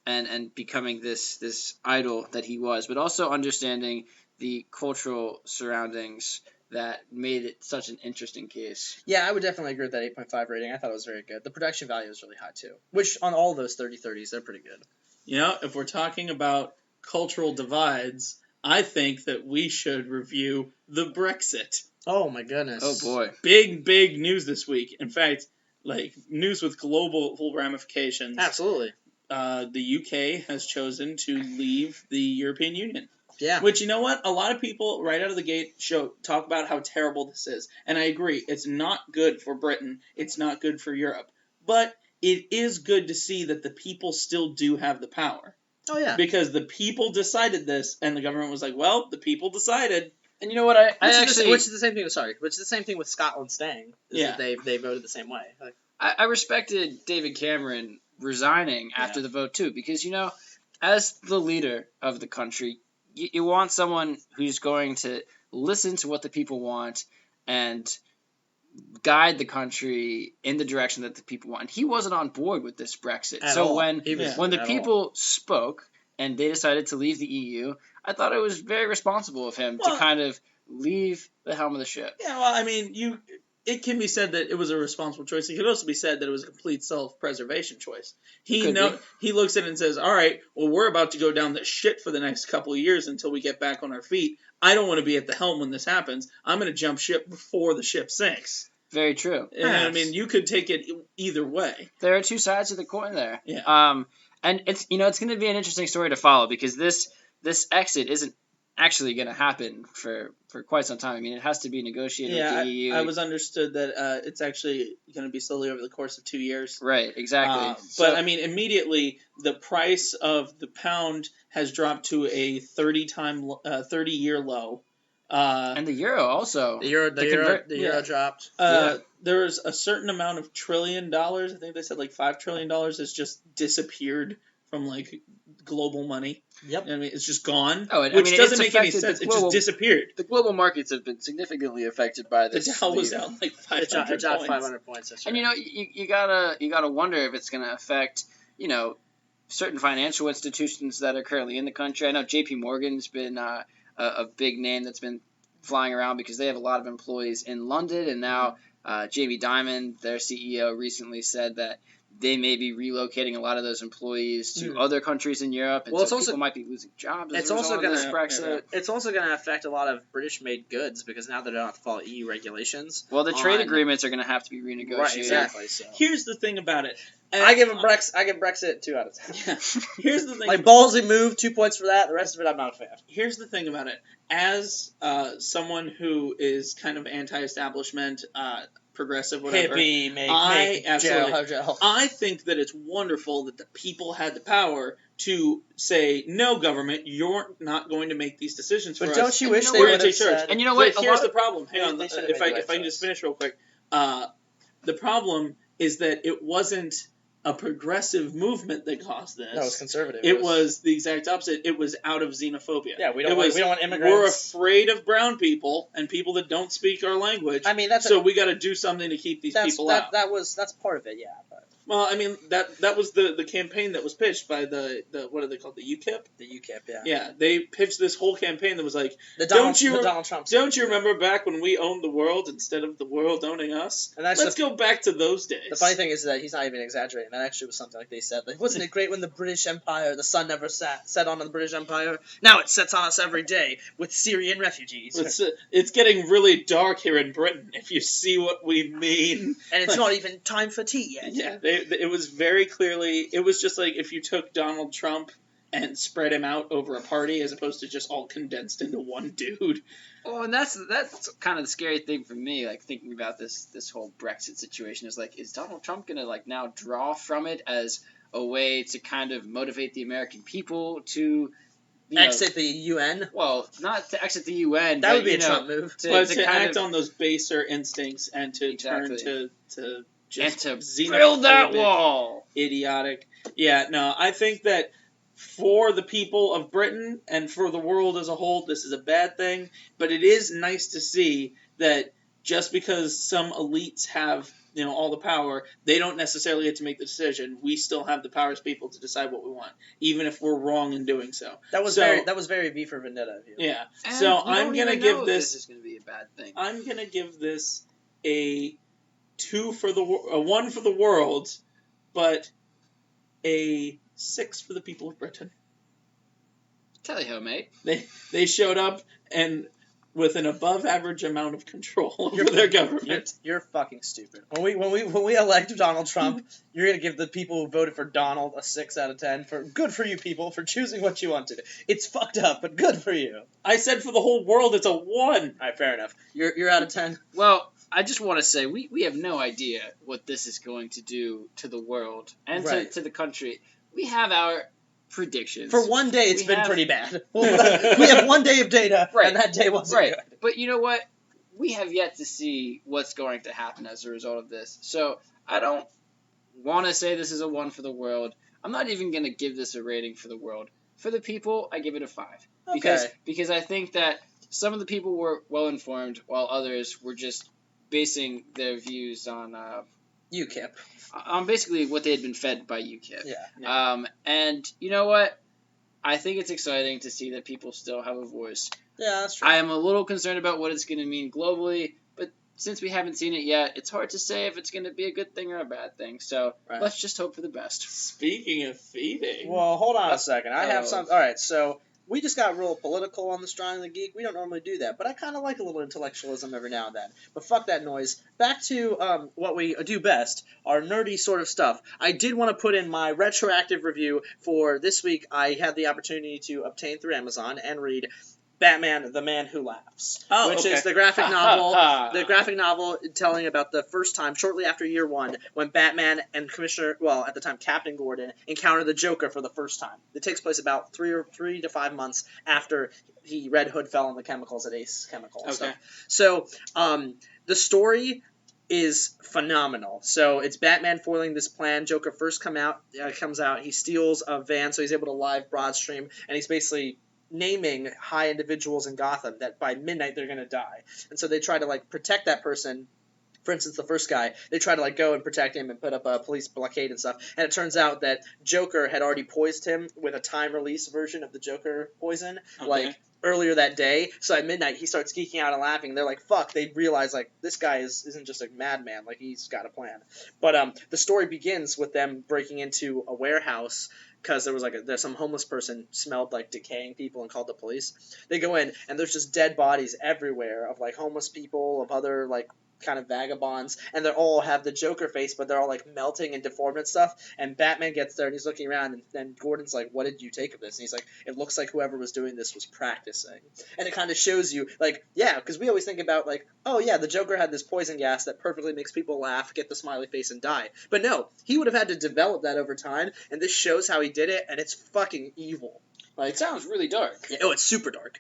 and becoming this idol that he was, but also understanding the cultural surroundings that made it such an interesting case. Yeah, I would definitely agree with that 8.5 rating. I thought it was very good. The production value was really high, too. Which, on all those 30/30s, they're pretty good. You know, if we're talking about cultural divides, I think that we should review the Brexit. Oh, my goodness. Oh, boy. Big news this week. In fact, like, news with global ramifications. Absolutely. The UK has chosen to leave the European Union. Yeah. Which, you know what? A lot of people right out of the gate talk about how terrible this is. And I agree. It's not good for Britain. It's not good for Europe. But it is good to see that the people still do have the power. Oh, yeah. Because the people decided this, and the government was like, well, the people decided. And you know what? I actually, which is the same thing. Sorry, which is the same thing with Scotland staying. That they voted the same way. Like, I respected David Cameron resigning after the vote too, because as the leader of the country, you want someone who's going to listen to what the people want and guide the country in the direction that the people want. And he wasn't on board with this Brexit. So when the people spoke and they decided to leave the EU, I thought it was very responsible of him to kind of leave the helm of the ship. Yeah, well, I mean, it can be said that it was a responsible choice. It could also be said that it was a complete self-preservation choice. He looks at it and says, all right, well, we're about to go down the shit for the next couple of years until we get back on our feet. I don't want to be at the helm when this happens. I'm going to jump ship before the ship sinks. Very true. And, I mean, you could take it either way. There are two sides of the coin there. Yeah. And it's going to be an interesting story to follow, because this exit isn't actually going to happen for quite some time. I mean, it has to be negotiated with the EU. I was understood that it's actually going to be slowly over the course of 2 years. Right, exactly. But, I mean, immediately, the price of the pound has dropped to a 30-year low. And the euro also. The euro dropped. There's a certain amount of $1 trillion. I think they said like $5 trillion has just disappeared from like global money. Yep. I mean, it's just gone. Which doesn't make any sense. It just disappeared. The global markets have been significantly affected by this. The Dow was down like 500 It dropped 500 points. That's right. And you gotta wonder if it's gonna affect certain financial institutions that are currently in the country. I know J.P. Morgan's been a big name that's been flying around because they have a lot of employees in London, and now Jamie Dimon, their CEO, recently said that they may be relocating a lot of those employees to other countries in Europe, and people might be losing jobs as a result of this Brexit. It's also going to affect a lot of British-made goods because now they don't have to follow EU regulations. Well, the trade agreements are going to have to be renegotiated. Right, exactly. So. Here's the thing about it. I give Brexit 2 out of 10. Yeah. Here's the thing. Like ballsy move, 2 points for that. The rest of it, I'm not a fan. Here's the thing about it. As someone who is kind of anti-establishment, progressive, whatever. Hippie, make jail. I think that it's wonderful that the people had the power to say, no, government, you're not going to make these decisions for us. But don't you wish they would have said... And you know what? But here's the problem. Hang on. If I can just finish real quick. The problem is that it wasn't a progressive movement that caused this. No, it was conservative. It was the exact opposite. It was out of xenophobia. Yeah, we don't want immigrants. We're afraid of brown people and people that don't speak our language. I mean, we got to do something to keep these people out. That's part of it, yeah. But. Well, I mean, that was the campaign that was pitched by the what are they called? The UKIP? The UKIP, yeah. Yeah, they pitched this whole campaign that was like, Donald Trump. Don't you remember back when we owned the world instead of the world owning us? And Let's go back to those days. The funny thing is that he's not even exaggerating. That actually was something like they said. Like, wasn't it great when the British Empire, the sun never set on the British Empire? Now it sets on us every day with Syrian refugees. It's getting really dark here in Britain, if you see what we mean. And it's not even time for tea yet. Yeah, it was very clearly, it was just like if you took Donald Trump and spread him out over a party as opposed to just all condensed into one dude. Oh, and that's kind of the scary thing for me, like thinking about this whole Brexit situation is like, is Donald Trump going to like now draw from it as a way to kind of motivate the American people to exit the UN? Well, not to exit the UN. That would be a Trump move. To act on those baser instincts and to turn to just and to build that wall. Idiotic. Yeah, no, I think that for the people of Britain and for the world as a whole, this is a bad thing. But it is nice to see that just because some elites have, all the power, they don't necessarily get to make the decision. We still have the power as people to decide what we want, even if we're wrong in doing so. That was very V for Vendetta of you. Yeah. And so I'm gonna give this. This is gonna be a bad thing. I'm gonna give this a 1 for the world, but a 6 for the people of Britain. Tally-ho, mate. They showed up and with an above average amount of control over their government. You're fucking stupid. When we elect Donald Trump, you're gonna give the people who voted for Donald a 6 out of 10 for good for you people for choosing what you wanted. It's fucked up, but good for you. I said for the whole world it's a 1. All right, fair enough. You're out of 10. Well, I just want to say we have no idea what this is going to do to the world and to the country. We have our predictions. For one day, it's We been have- pretty bad. We have one day of data, Right. and that day wasn't Right. good. But you know what? We have yet to see what's going to happen as a result of this. So I don't want to say this is a 1 for the world. I'm not even going to give this a rating for the world. For the people, I give it a 5. Because I think that some of the people were well informed, while others were just basing their views on UKIP. on basically what they had been fed by UKIP. Yeah. And you know what? I think it's exciting to see that people still have a voice. Yeah, that's true. I am a little concerned about what it's going to mean globally, but since we haven't seen it yet, it's hard to say if it's going to be a good thing or a bad thing. So let's just hope for the best. Speaking of feeding. Well, hold on a second. I have Oh. some. All right, so we just got real political on the Strong and the Geek. We don't normally do that, but I kind of like a little intellectualism every now and then. But fuck that noise. Back to what we do best, our nerdy sort of stuff. I did want to put in my retroactive review for this week. I had the opportunity to obtain through Amazon and read Batman: The Man Who Laughs, which is the graphic novel. The graphic novel telling about the first time, shortly after year one, when Batman and at the time Captain Gordon, encounter the Joker for the first time. It takes place about 3 to 5 months after Red Hood fell on the chemicals at Ace Chemical and stuff. So, the story is phenomenal. So it's Batman foiling this plan. Joker first comes out. He steals a van, so he's able to live Broadstream, and he's basically naming high individuals in Gotham that by midnight they're going to die. And so they try to protect that person. For instance, the first guy, they try to go and protect him and put up a police blockade and stuff. And it turns out that Joker had already poisoned him with a time release version of the Joker poison, earlier that day. So at midnight, he starts geeking out and laughing. They're like, fuck. They realize, this guy isn't just a madman. He's got a plan. But the story begins with them breaking into a warehouse because there was there's some homeless person smelled like decaying people and called the police. They go in, and there's just dead bodies everywhere of homeless people, of other kind of vagabonds, and they all have the Joker face, but they're all melting and deformed and stuff. And Batman gets there and he's looking around, and then Gordon's like, what did you take of this? And he's like, it looks like whoever was doing this was practicing. And it kind of shows you because we always think about oh yeah, the Joker had this poison gas that perfectly makes people laugh, get the smiley face, and die. But no, he would have had to develop that over time, and this shows how he did it, and it's fucking evil. It sounds really dark. Oh, it's super dark.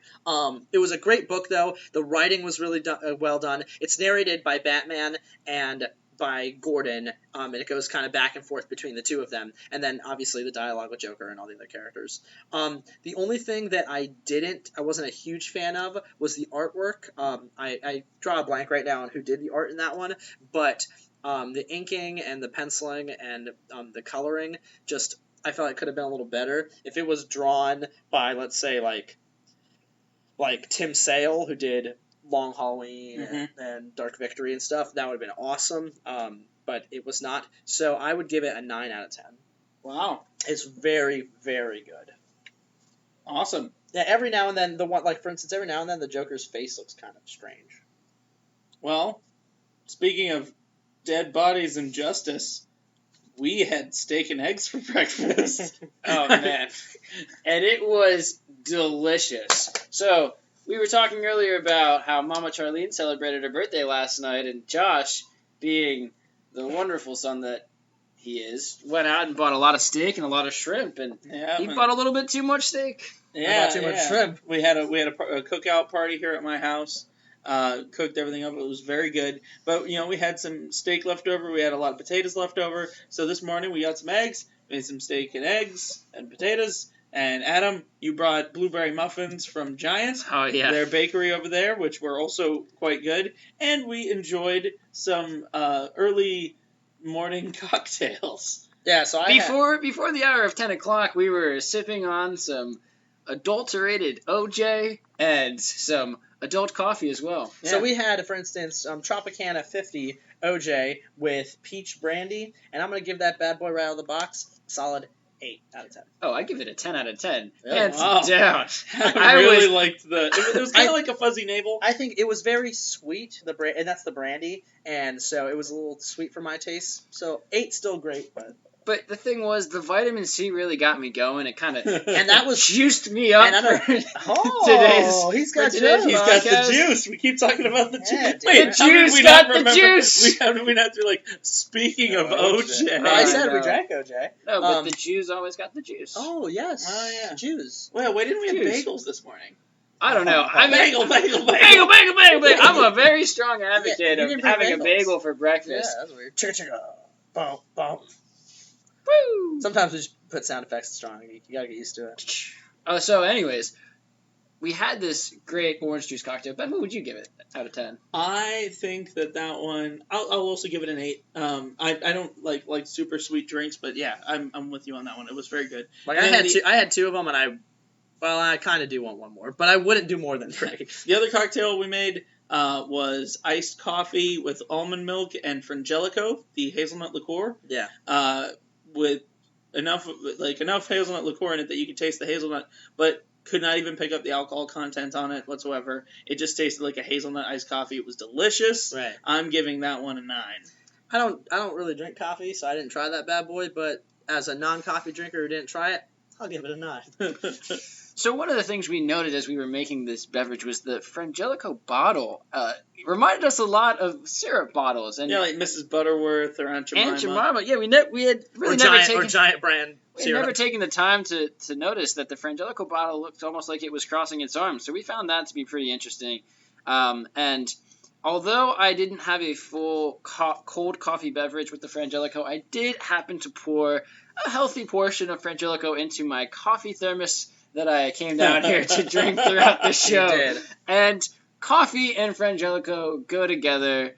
It was a great book, though. The writing was really well done. It's narrated by Batman and by Gordon, and it goes kind of back and forth between the two of them. And then, obviously, the dialogue with Joker and all the other characters. The only thing that I wasn't a huge fan of was the artwork. I draw a blank right now on who did the art in that one, but the inking and the penciling and the coloring just... I felt it could have been a little better if it was drawn by, let's say, like Tim Sale, who did Long Halloween and Dark Victory and stuff. That would have been awesome, but it was not. So I would give it a 9 out of 10. Wow. It's very, very good. Awesome. Yeah, every now and then, for instance, every now and then the Joker's face looks kind of strange. Well, speaking of dead bodies and justice... We had steak and eggs for breakfast. Oh, man. And it was delicious. So, we were talking earlier about how Mama Charlene celebrated her birthday last night, and Josh, being the wonderful son that he is, went out and bought a lot of steak and a lot of shrimp, and he bought a little bit too much steak. Yeah, too much shrimp. We had a cookout party here at my house. Cooked everything up. It was very good. But, we had some steak left over. We had a lot of potatoes left over. So this morning we got some eggs, made some steak and eggs and potatoes. And Adam, you brought blueberry muffins from Giant. Oh, yeah. Their bakery over there, which were also quite good. And we enjoyed some early morning cocktails. Yeah, so Before the hour of 10 o'clock, we were sipping on some adulterated OJ and some adult coffee as well. So we had, for instance, Tropicana 50 OJ with peach brandy, and I'm going to give that bad boy right out of the box a solid 8 out of 10. Oh, I give it a 10 out of 10. Really? Hands Wow. down. I really liked it was kind of like a fuzzy navel. I think it was very sweet, and that's the brandy, and so it was a little sweet for my taste. So 8 still great, but But the thing was, the vitamin C really got me going. It kind of And that was juiced me up. He's got juice. He's got the juice. We keep talking about the Yeah, juice. dude. Wait, The juice got the juice. How did we not do like speaking of OJ? I said we know. drank OJ. No, but the Jews always got the juice. Oh yes. Oh, yeah. Jews. Well, why didn't we have Juice. bagels this morning? I don't know. I mean, Bagel. bagel. I'm a very strong advocate you of didn't bring having a bagels. bagel for Yeah, breakfast. that's weird. Chicka. Boom, boom. Woo! Sometimes we just put sound effects strong. You gotta get used to it. Oh, so anyways, we had this great orange juice cocktail. Ben, what would you give it out of 10? I think that one. I'll also give it an 8. I don't like super sweet drinks, but yeah, I'm with you on that one. It was very good. Like And I had two of them, and I kind of do want one more, but I wouldn't do more than 3. The other cocktail we made was iced coffee with almond milk and Frangelico, the hazelnut liqueur. Yeah. With enough hazelnut liqueur in it that you could taste the hazelnut, but could not even pick up the alcohol content on it whatsoever. It just tasted like a hazelnut iced coffee. It was delicious. Right. I'm giving that one a 9. I don't really drink coffee, so I didn't try that bad boy. But as a non-coffee drinker who didn't try it, I'll give it a 9. So one of the things we noted as we were making this beverage was the Frangelico bottle. It reminded us a lot of syrup bottles. And Yeah, like Mrs. Butterworth or Aunt Jemima. Aunt Jemima. Yeah, we had really Giant brand. We had never taken the time to notice that the Frangelico bottle looked almost like it was crossing its arms. So we found that to be pretty interesting. And although I didn't have a full cold coffee beverage with the Frangelico, I did happen to pour a healthy portion of Frangelico into my coffee thermos that I came down here to drink throughout the show. You did. And coffee and Frangelico go together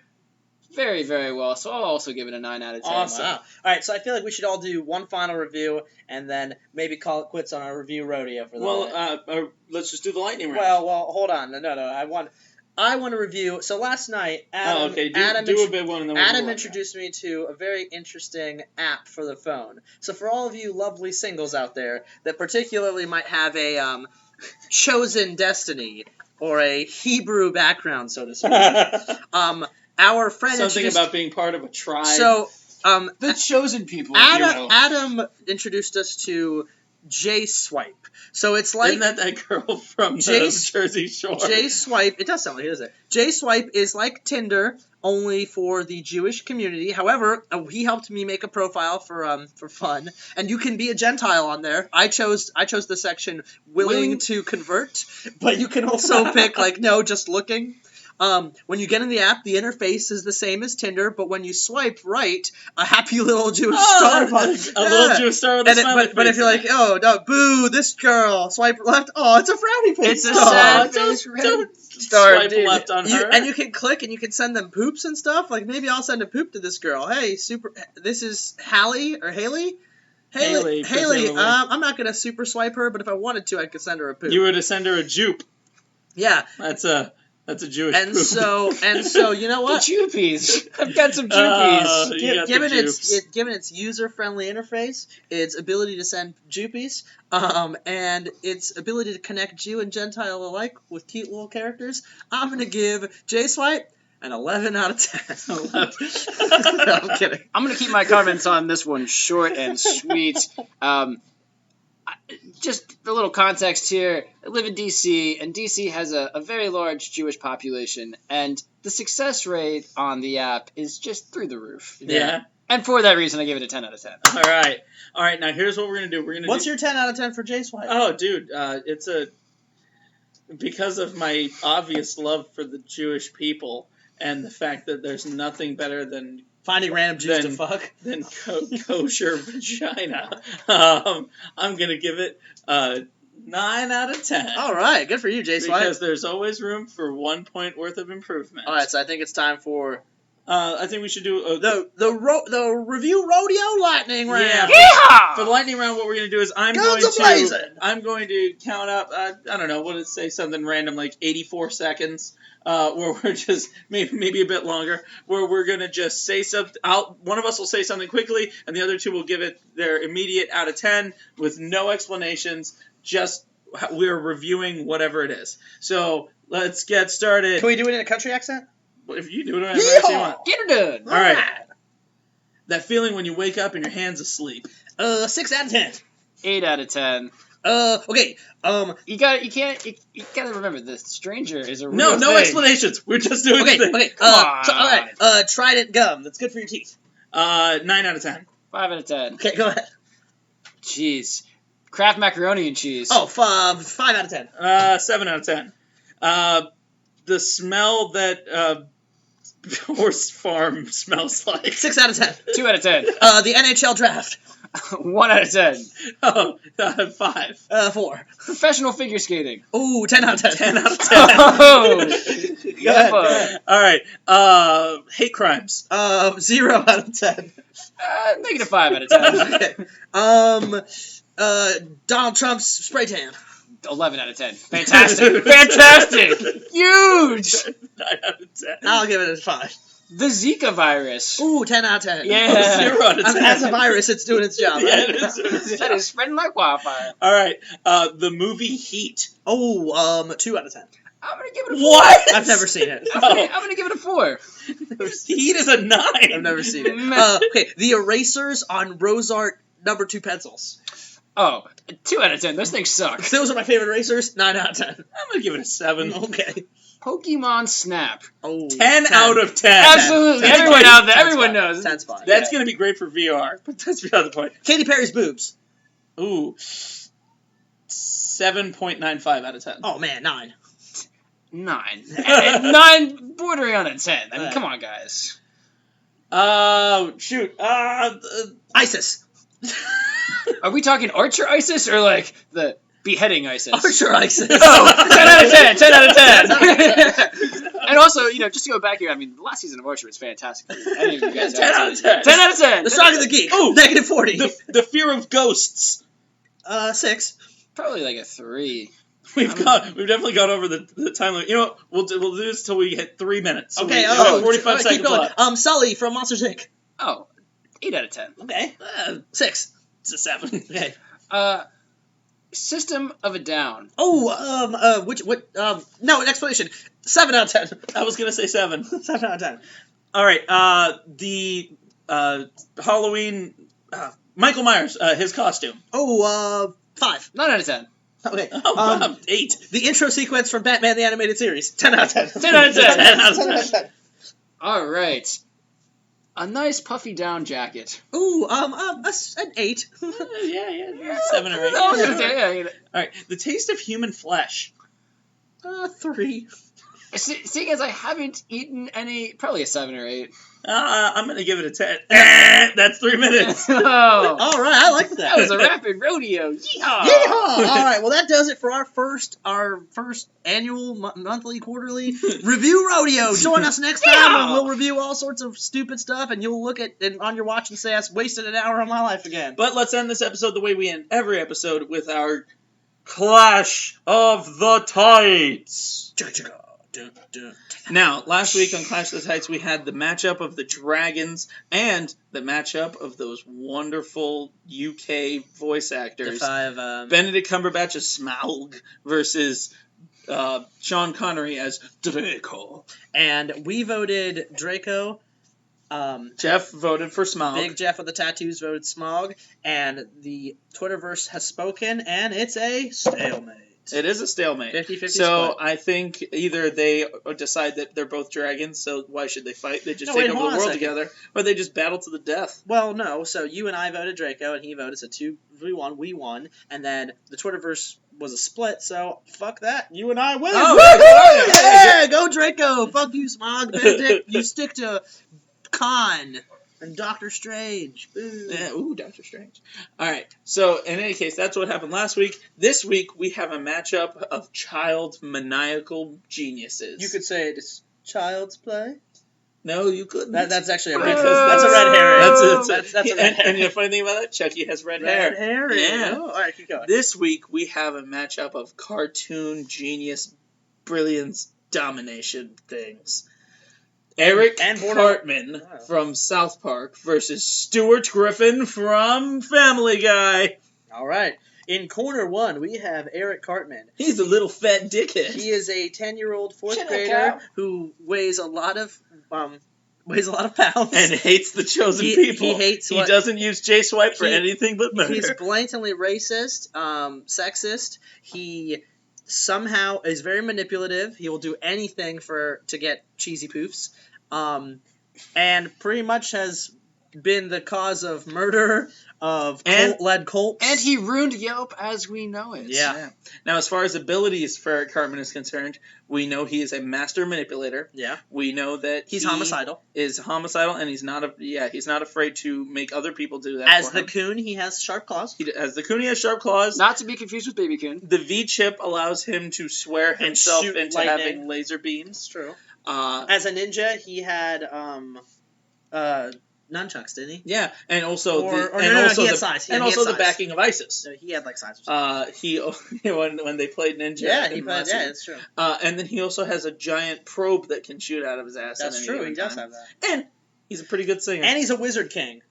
very, very well. So I'll also give it a 9 out of 10. Awesome. Wow. All right, so I feel like we should all do one final review and then maybe call it quits on our review rodeo for the night. Let's just do the lightning round. Well, hold on. No. I want to review. So last night, Adam, do a big one and then we'll Adam go on introduced me to a very interesting app for the phone. So for all of you lovely singles out there that particularly might have a chosen destiny or a Hebrew background, so to speak, our friend something about being part of a tribe. So the chosen people, if you will. Adam introduced us to J-Swipe. So it's like... Isn't that girl from Jersey Shore? J-Swipe, it does sound like it, doesn't it? J-Swipe is like Tinder, only for the Jewish community. However, he helped me make a profile for fun, and you can be a Gentile on there. I chose the section willing to convert, but you can also pick like no, just looking. When you get in the app, the interface is the same as Tinder, but when you swipe right, a happy little Jewish star pops. A little Jewish star with a smiley face. But if you're like, oh, no, boo, this girl, swipe left, oh, it's a frowny face. It's a sad face. Don't swipe left on her. And you can click and you can send them poops and stuff. Like, maybe I'll send a poop to this girl. Hey, this is Hallie or Haley? Haley, I'm not going to super swipe her, but if I wanted to, I could send her a poop. You were to send her a jupe. Yeah. That's a Jewish and poop. So you know what? The Jupies. I've got some Jupies. Given its user-friendly interface, its ability to send Jupies, and its ability to connect Jew and Gentile alike with cute little characters, I'm going to give J-Swipe an 11 out of 10. 11. No, I'm kidding. I'm going to keep my comments on this one short and sweet. Just a little context here. I live in D.C., and D.C. has a very large Jewish population, and the success rate on the app is just through the roof. Yeah. And for that reason, I give it a 10 out of 10. All right. Now here's what we're gonna do. What's your 10 out of 10 for J-Swipe? Oh, dude, it's because of my obvious love for the Jewish people and the fact that there's nothing better than finding random Jews to fuck than kosher vagina. I'm gonna give it 9 out of 10. All right, good for you, J-Swipe. Because there's always room for 1 point worth of improvement. All right, so I think it's time for. I think we should do the review rodeo lightning round. Yeah. For the lightning round, what we're gonna do is I'm going to count up. I don't know. What did it say? Something random like 84 seconds. Where we're just maybe a bit longer. Where we're gonna just say something. One of us will say something quickly, and the other two will give it their immediate out of 10 with no explanations. Just we're reviewing whatever it is. So let's get started. Can we do it in a country accent? If you do it, whatever you want. Get her done. All right. That feeling when you wake up and your hand's asleep. 6 out of 10. 8 out of 10. Okay. You gotta remember, the stranger is a real No thing. explanations. We're just doing the thing. Okay. on. So, all right. Trident gum. That's good for your teeth. 9 out of 10. 5 out of 10. Okay, go ahead. Jeez. Kraft macaroni and cheese. Oh, 5 out of 10. 7 out of 10. The smell that horse farm smells like. 6 out of 10. 2 out of 10. The NHL draft. 1 out of 10. Oh, 5. 4. Professional figure skating. Ooh, 10 out of 10. 10 out of 10. Oh! Go ahead, go ahead. All right. Hate crimes. 0 out of 10. Negative 5 out of 10. Okay. Donald Trump's spray tan. 11 out of 10. Fantastic. Fantastic. Huge. 9 out of 10. I'll give it a 5. The Zika virus. Ooh, 10 out of 10. Yeah. 0 out of 10. As a virus, it's doing its job. Yeah, Right? it is. That is spreading like wildfire. All right. The movie Heat. Oh, 2 out of 10. I'm gonna give it a 4. What? I've never seen it. I'm gonna give it a 4. Heat is a 9. I've never seen it. Okay, the erasers on Rosart number 2 pencils. Oh, 2 out of 10. Those things suck. Those are my favorite erasers. 9 out of 10. I'm gonna give it a 7. Okay. Pokemon Snap. Oh, 10 out of 10. Absolutely. That's Everyone fine. out there, That's everyone fine. knows. That's fine. That's gonna be great for VR, but that's beside the point. Katy Perry's boobs. Ooh. 7.95 out of 10. Oh man, 9. 9. And 9 bordering on a 10. I mean, Right. come on, guys. Shoot. ISIS. Are we talking Archer ISIS or like the beheading ISIS? Archer ISIS. Oh, 10 out of 10. 10 out of 10. And also, just to go back here, I mean, the last season of Archer was fantastic. Any of you guys 10 out of 10. 10 out of 10. The Strong of the Geek. Ooh. Negative 40. The fear of ghosts. 6. Probably like a 3. We've definitely gone over the time limit. You know what? We'll do this till we hit 3 minutes. So Okay. we have 45 keep seconds going. left. Sully from Monsters Inc. Oh, 8 out of 10. Okay. 6. It's a 7. Okay. System of a Down. Oh, no, an explanation. 7 out of 10. I was gonna say 7. 7 out of 10. All right. The Halloween. Michael Myers. His costume. Oh, 5. 9 out of 10. Okay. Oh, 8. The intro sequence from Batman the Animated Series. 10 out of 10. 10 out of 10. 10 out of 10 out of 10. All right. A nice puffy down jacket. Ooh, an 8. Yeah. 7 or 8. Oh, yeah. All right. The taste of human flesh. 3. Seeing as I haven't eaten any, probably a 7 or 8. I'm gonna give it a 10. That's 3 minutes. Oh, All right, I like that. that was a rapid rodeo. Yeehaw! Yeehaw! All right, well that does it for our first annual, monthly, quarterly review rodeo. Join us next time Yeah! and we'll review all sorts of stupid stuff, and you'll look at and on your watch and say, "I wasted an hour of my life again." But let's end this episode the way we end every episode with our Clash of the Tights. Now, last week on Clash of the Tights, we had the matchup of the Dragons and the matchup of those wonderful UK voice actors. The 5. Benedict Cumberbatch as Smaug versus Sean Connery as Draco. And we voted Draco. Jeff voted for Smaug. Big Jeff with the tattoos voted Smog, and the Twitterverse has spoken, and it's a stalemate. It is a stalemate. 50-50 So split. I think either they decide that they're both dragons, so why should they fight? They just No, take wait, over hold the on a world second. together, or they just battle to the death. Well, no. So you and I voted Draco, and he voted. So 2-1, we won, and then the Twitterverse was a split. So fuck that. You and I win. Oh, Woohoo! Yeah, go Draco. Fuck you, Smog. Benedict, you stick to Khan and Doctor Strange. Boo. Yeah, ooh, Doctor Strange. All right. So in any case, that's what happened last week. This week we have a matchup of child maniacal geniuses. You could say it's child's play. No, you couldn't. That's actually a red. Because That's a red herring. That's a red and the funny thing about that, Chucky has red hair. herring. Yeah. Oh, all right, keep going. This week we have a matchup of cartoon genius, brilliance, domination things. Eric And born- Cartman Wow. from South Park versus Stuart Griffin from Family Guy. All right. In corner 1, we have Eric Cartman. He's a little fat dickhead. He is a 10-year-old fourth Shut up, grader Kyle. who weighs a lot of weighs a lot of pounds, and hates the chosen He people. hates He what- doesn't use J-Swipe for He- anything but murder. He's blatantly racist, sexist. He somehow is very manipulative. He will do anything to get cheesy poofs, and pretty much has been the cause of murder, of cult-led cults. And he ruined Yelp as we know it. Yeah. Now, as far as abilities for Eric Cartman is concerned, we know he is a master manipulator. Yeah. We know that He's he homicidal. is homicidal, and he's not afraid to make other people do that. As for the him. coon, he has sharp claws. As the coon, he has sharp claws. Not to be confused with Baby Coon. The V-chip allows him to swear himself shoot into lightning. having laser beams. It's true. Uh, As a ninja, he had nunchucks, didn't he? yeah, and also He had the size. backing of ISIS. No, he had like size. Or something. He when they played Ninja. Yeah, in he last played. season. Yeah, it's true. And then he also has a giant probe that can shoot out of his ass. That's at any true. given He does time. have that. And he's a pretty good singer. And he's a wizard king.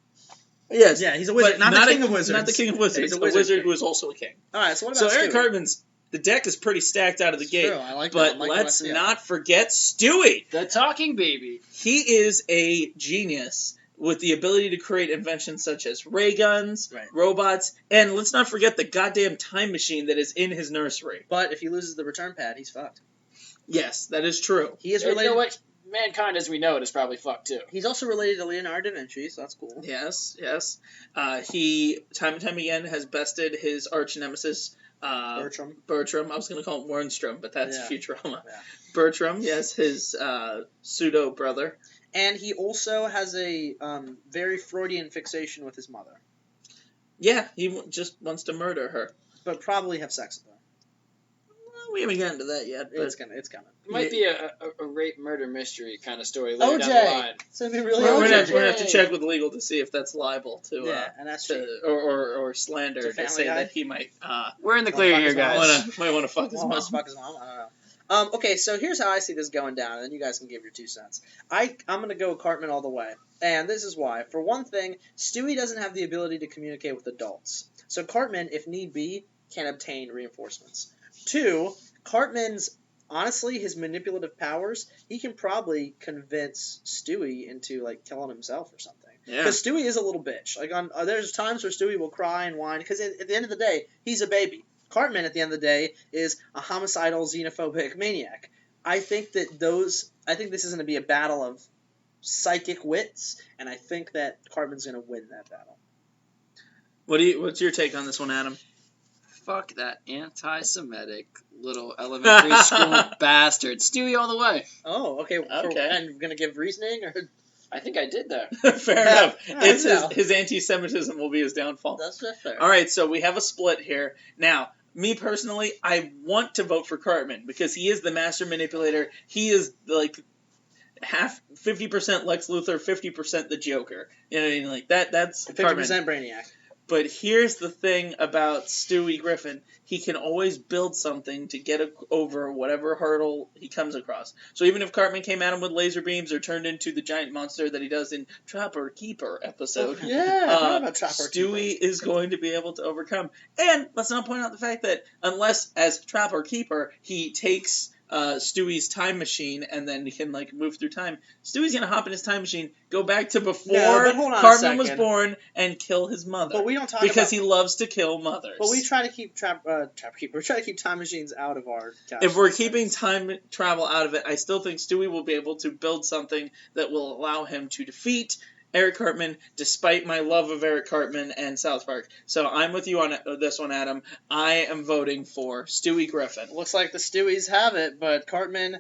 yes, Yeah, he's a wizard. but Not the king of wizards. Not the king of wizards. He's a a wizard, wizard king. who is also a king. All right. So what So about Eric Stewie? Cartman's the deck is pretty stacked out of the gate. True, I like that. But I'm liking what I let's see. not forget Stewie. The talking baby. He is a genius with the ability to create inventions such as ray guns, Right. robots, and let's not forget the goddamn time machine that is in his nursery. But if he loses the return pad, he's fucked. Yes, that is true. He is You related. know what? Mankind as we know it is probably fucked too. He's also related to Leonardo da Vinci, so that's cool. Yes, yes. He, time and time again, has bested his arch nemesis, Bertram. I was going to call him Wernstrom, but that's Yeah. Futurama. Yeah. Bertram, yes, his pseudo-brother. And he also has a very Freudian fixation with his mother, Yeah, he just wants to murder her. but probably have sex with her. Well, we haven't gotten to that yet, but It's coming. It might be a rape murder mystery kind of story later down the OJ. line. So it'd be really we're OJ. gonna have to check with legal to see if that's liable to, Yeah, and that's cheap. or slander To to Family say Guy? that he might We're in the Well, clear fuck here, his mom. guys. might want to fuck his Well, mom. let's fuck his mom. I don't know. Okay, so here's how I see this going down, and then you guys can give your 2 cents. I'm going to go Cartman all the way, and this is why. For one thing, Stewie doesn't have the ability to communicate with adults. So Cartman, if need be, can obtain reinforcements. 2, Cartman's, honestly, his manipulative powers, he can probably convince Stewie into, like, killing himself or something. Yeah. Because Stewie is a little bitch. Like, there's times where Stewie will cry and whine, because at the end of the day, he's a baby. Cartman, at the end of the day, is a homicidal, xenophobic maniac. I think this is going to be a battle of psychic wits, and I think that Cartman's going to win that battle. What's your take on this one, Adam? Fuck that anti-Semitic little elementary school bastard. Stewie all the way. Oh, okay. Okay. And you're going to give reasoning? Or I think I did that. Fair enough. Yeah, It's no. his anti-Semitism will be his downfall. That's fair. All right, so we have a split here. Now, me personally, I want to vote for Cartman because he is the master manipulator. He is like 50% Lex Luthor, 50% the Joker. You know what I mean? Like that's 50% Cartman. Brainiac. But here's the thing about Stewie Griffin. He can always build something to get over whatever hurdle he comes across. So even if Cartman came at him with laser beams or turned into the giant monster that he does in Trapper Keeper episode, Yeah, I forgot about Trapper Stewie is going to be able to overcome. And let's not point out the fact that unless, as Trapper Keeper, he takes Stewie's time machine and then he can like move through time, Stewie's gonna hop in his time machine, go back to before but hold on a Cartman was second. born, and kill his mother. But we don't talk because about... he loves to kill mothers. But we try to keep Trapper Keeper. We try to keep time machines out of our... If we're keeping time travel out of it, I still think Stewie will be able to build something that will allow him to defeat Eric Cartman, despite my love of Eric Cartman and South Park. So I'm with you on this one, Adam. I am voting for Stewie Griffin. Looks like the Stewies have it, but Cartman,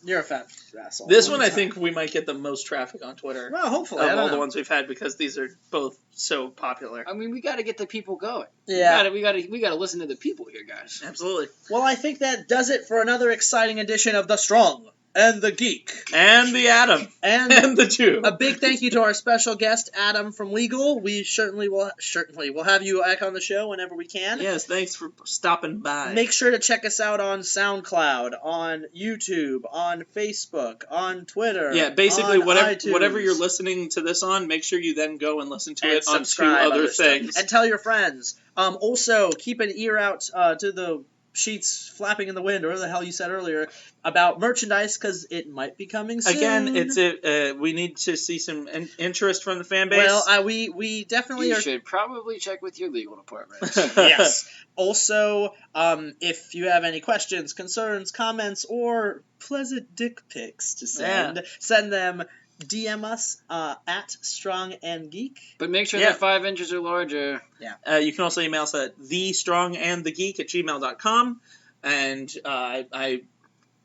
you're a fat asshole. This one, I think we might get the most traffic on Twitter Well, hopefully. of I don't all the know. ones we've had because these are both so popular. I mean, we got to get the people going. Yeah. We got to listen to the people here, guys. Absolutely. Well, I think that does it for another exciting edition of The Strong and the Geek. And the Adam. And And the Jew. a big thank you to our special guest, Adam from Legal. We certainly will have you back on the show whenever we can. Yes, thanks for stopping by. Make sure to check us out on SoundCloud, on YouTube, on Facebook, on Twitter. Yeah, basically on iTunes. whatever you're listening to this on, make sure you then go and listen to And it on 2 subscribe, other stuff. things. And tell your friends. Also, keep an ear out to the sheets flapping in the wind, or whatever the hell you said earlier, about merchandise, because it might be coming soon. Again, we need to see some interest from the fan base. Well, we definitely You are. should probably check with your legal department. Yes. Also, if you have any questions, concerns, comments, or pleasant dick pics to send them. DM us at Strong and Geek. But make sure they're 5 inches or larger. Yeah. You can also email us at thestrongandthegeek@gmail.com. And I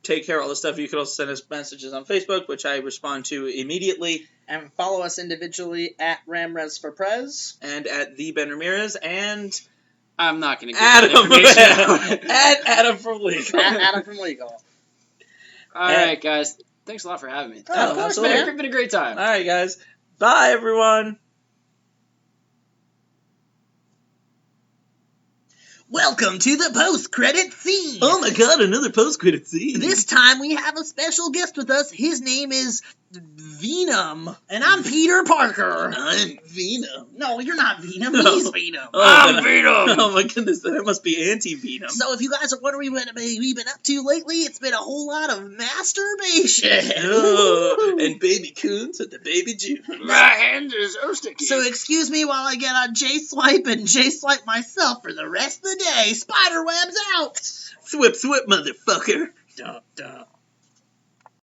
take care of all this stuff. You can also send us messages on Facebook, which I respond to immediately. And follow us individually at RamResForPrez. And at the Ben Ramirez. And I'm not going to give Adam. that information. At Adam from Legal. At Adam from Legal. All right, guys. Thanks a lot for having me. Oh, of course, man. It's been a great time. All right, guys. Bye, everyone. Welcome to the post-credit scene. Oh my god, another post-credit scene. This time we have a special guest with us. His name is Venom. And I'm Peter Parker. I'm Venom. No, you're not Venom. No. He's Venom. I'm Venom! Oh my goodness, that must be anti-Venom. So if you guys are wondering what we've been up to lately, it's been a whole lot of masturbation. Oh, and baby coons with the baby June. My hands are so sticky. So excuse me while I get on J-Swipe and J-Swipe myself for the rest of the day. Spiderweb's out. Swip, swip, motherfucker. Duh, duh.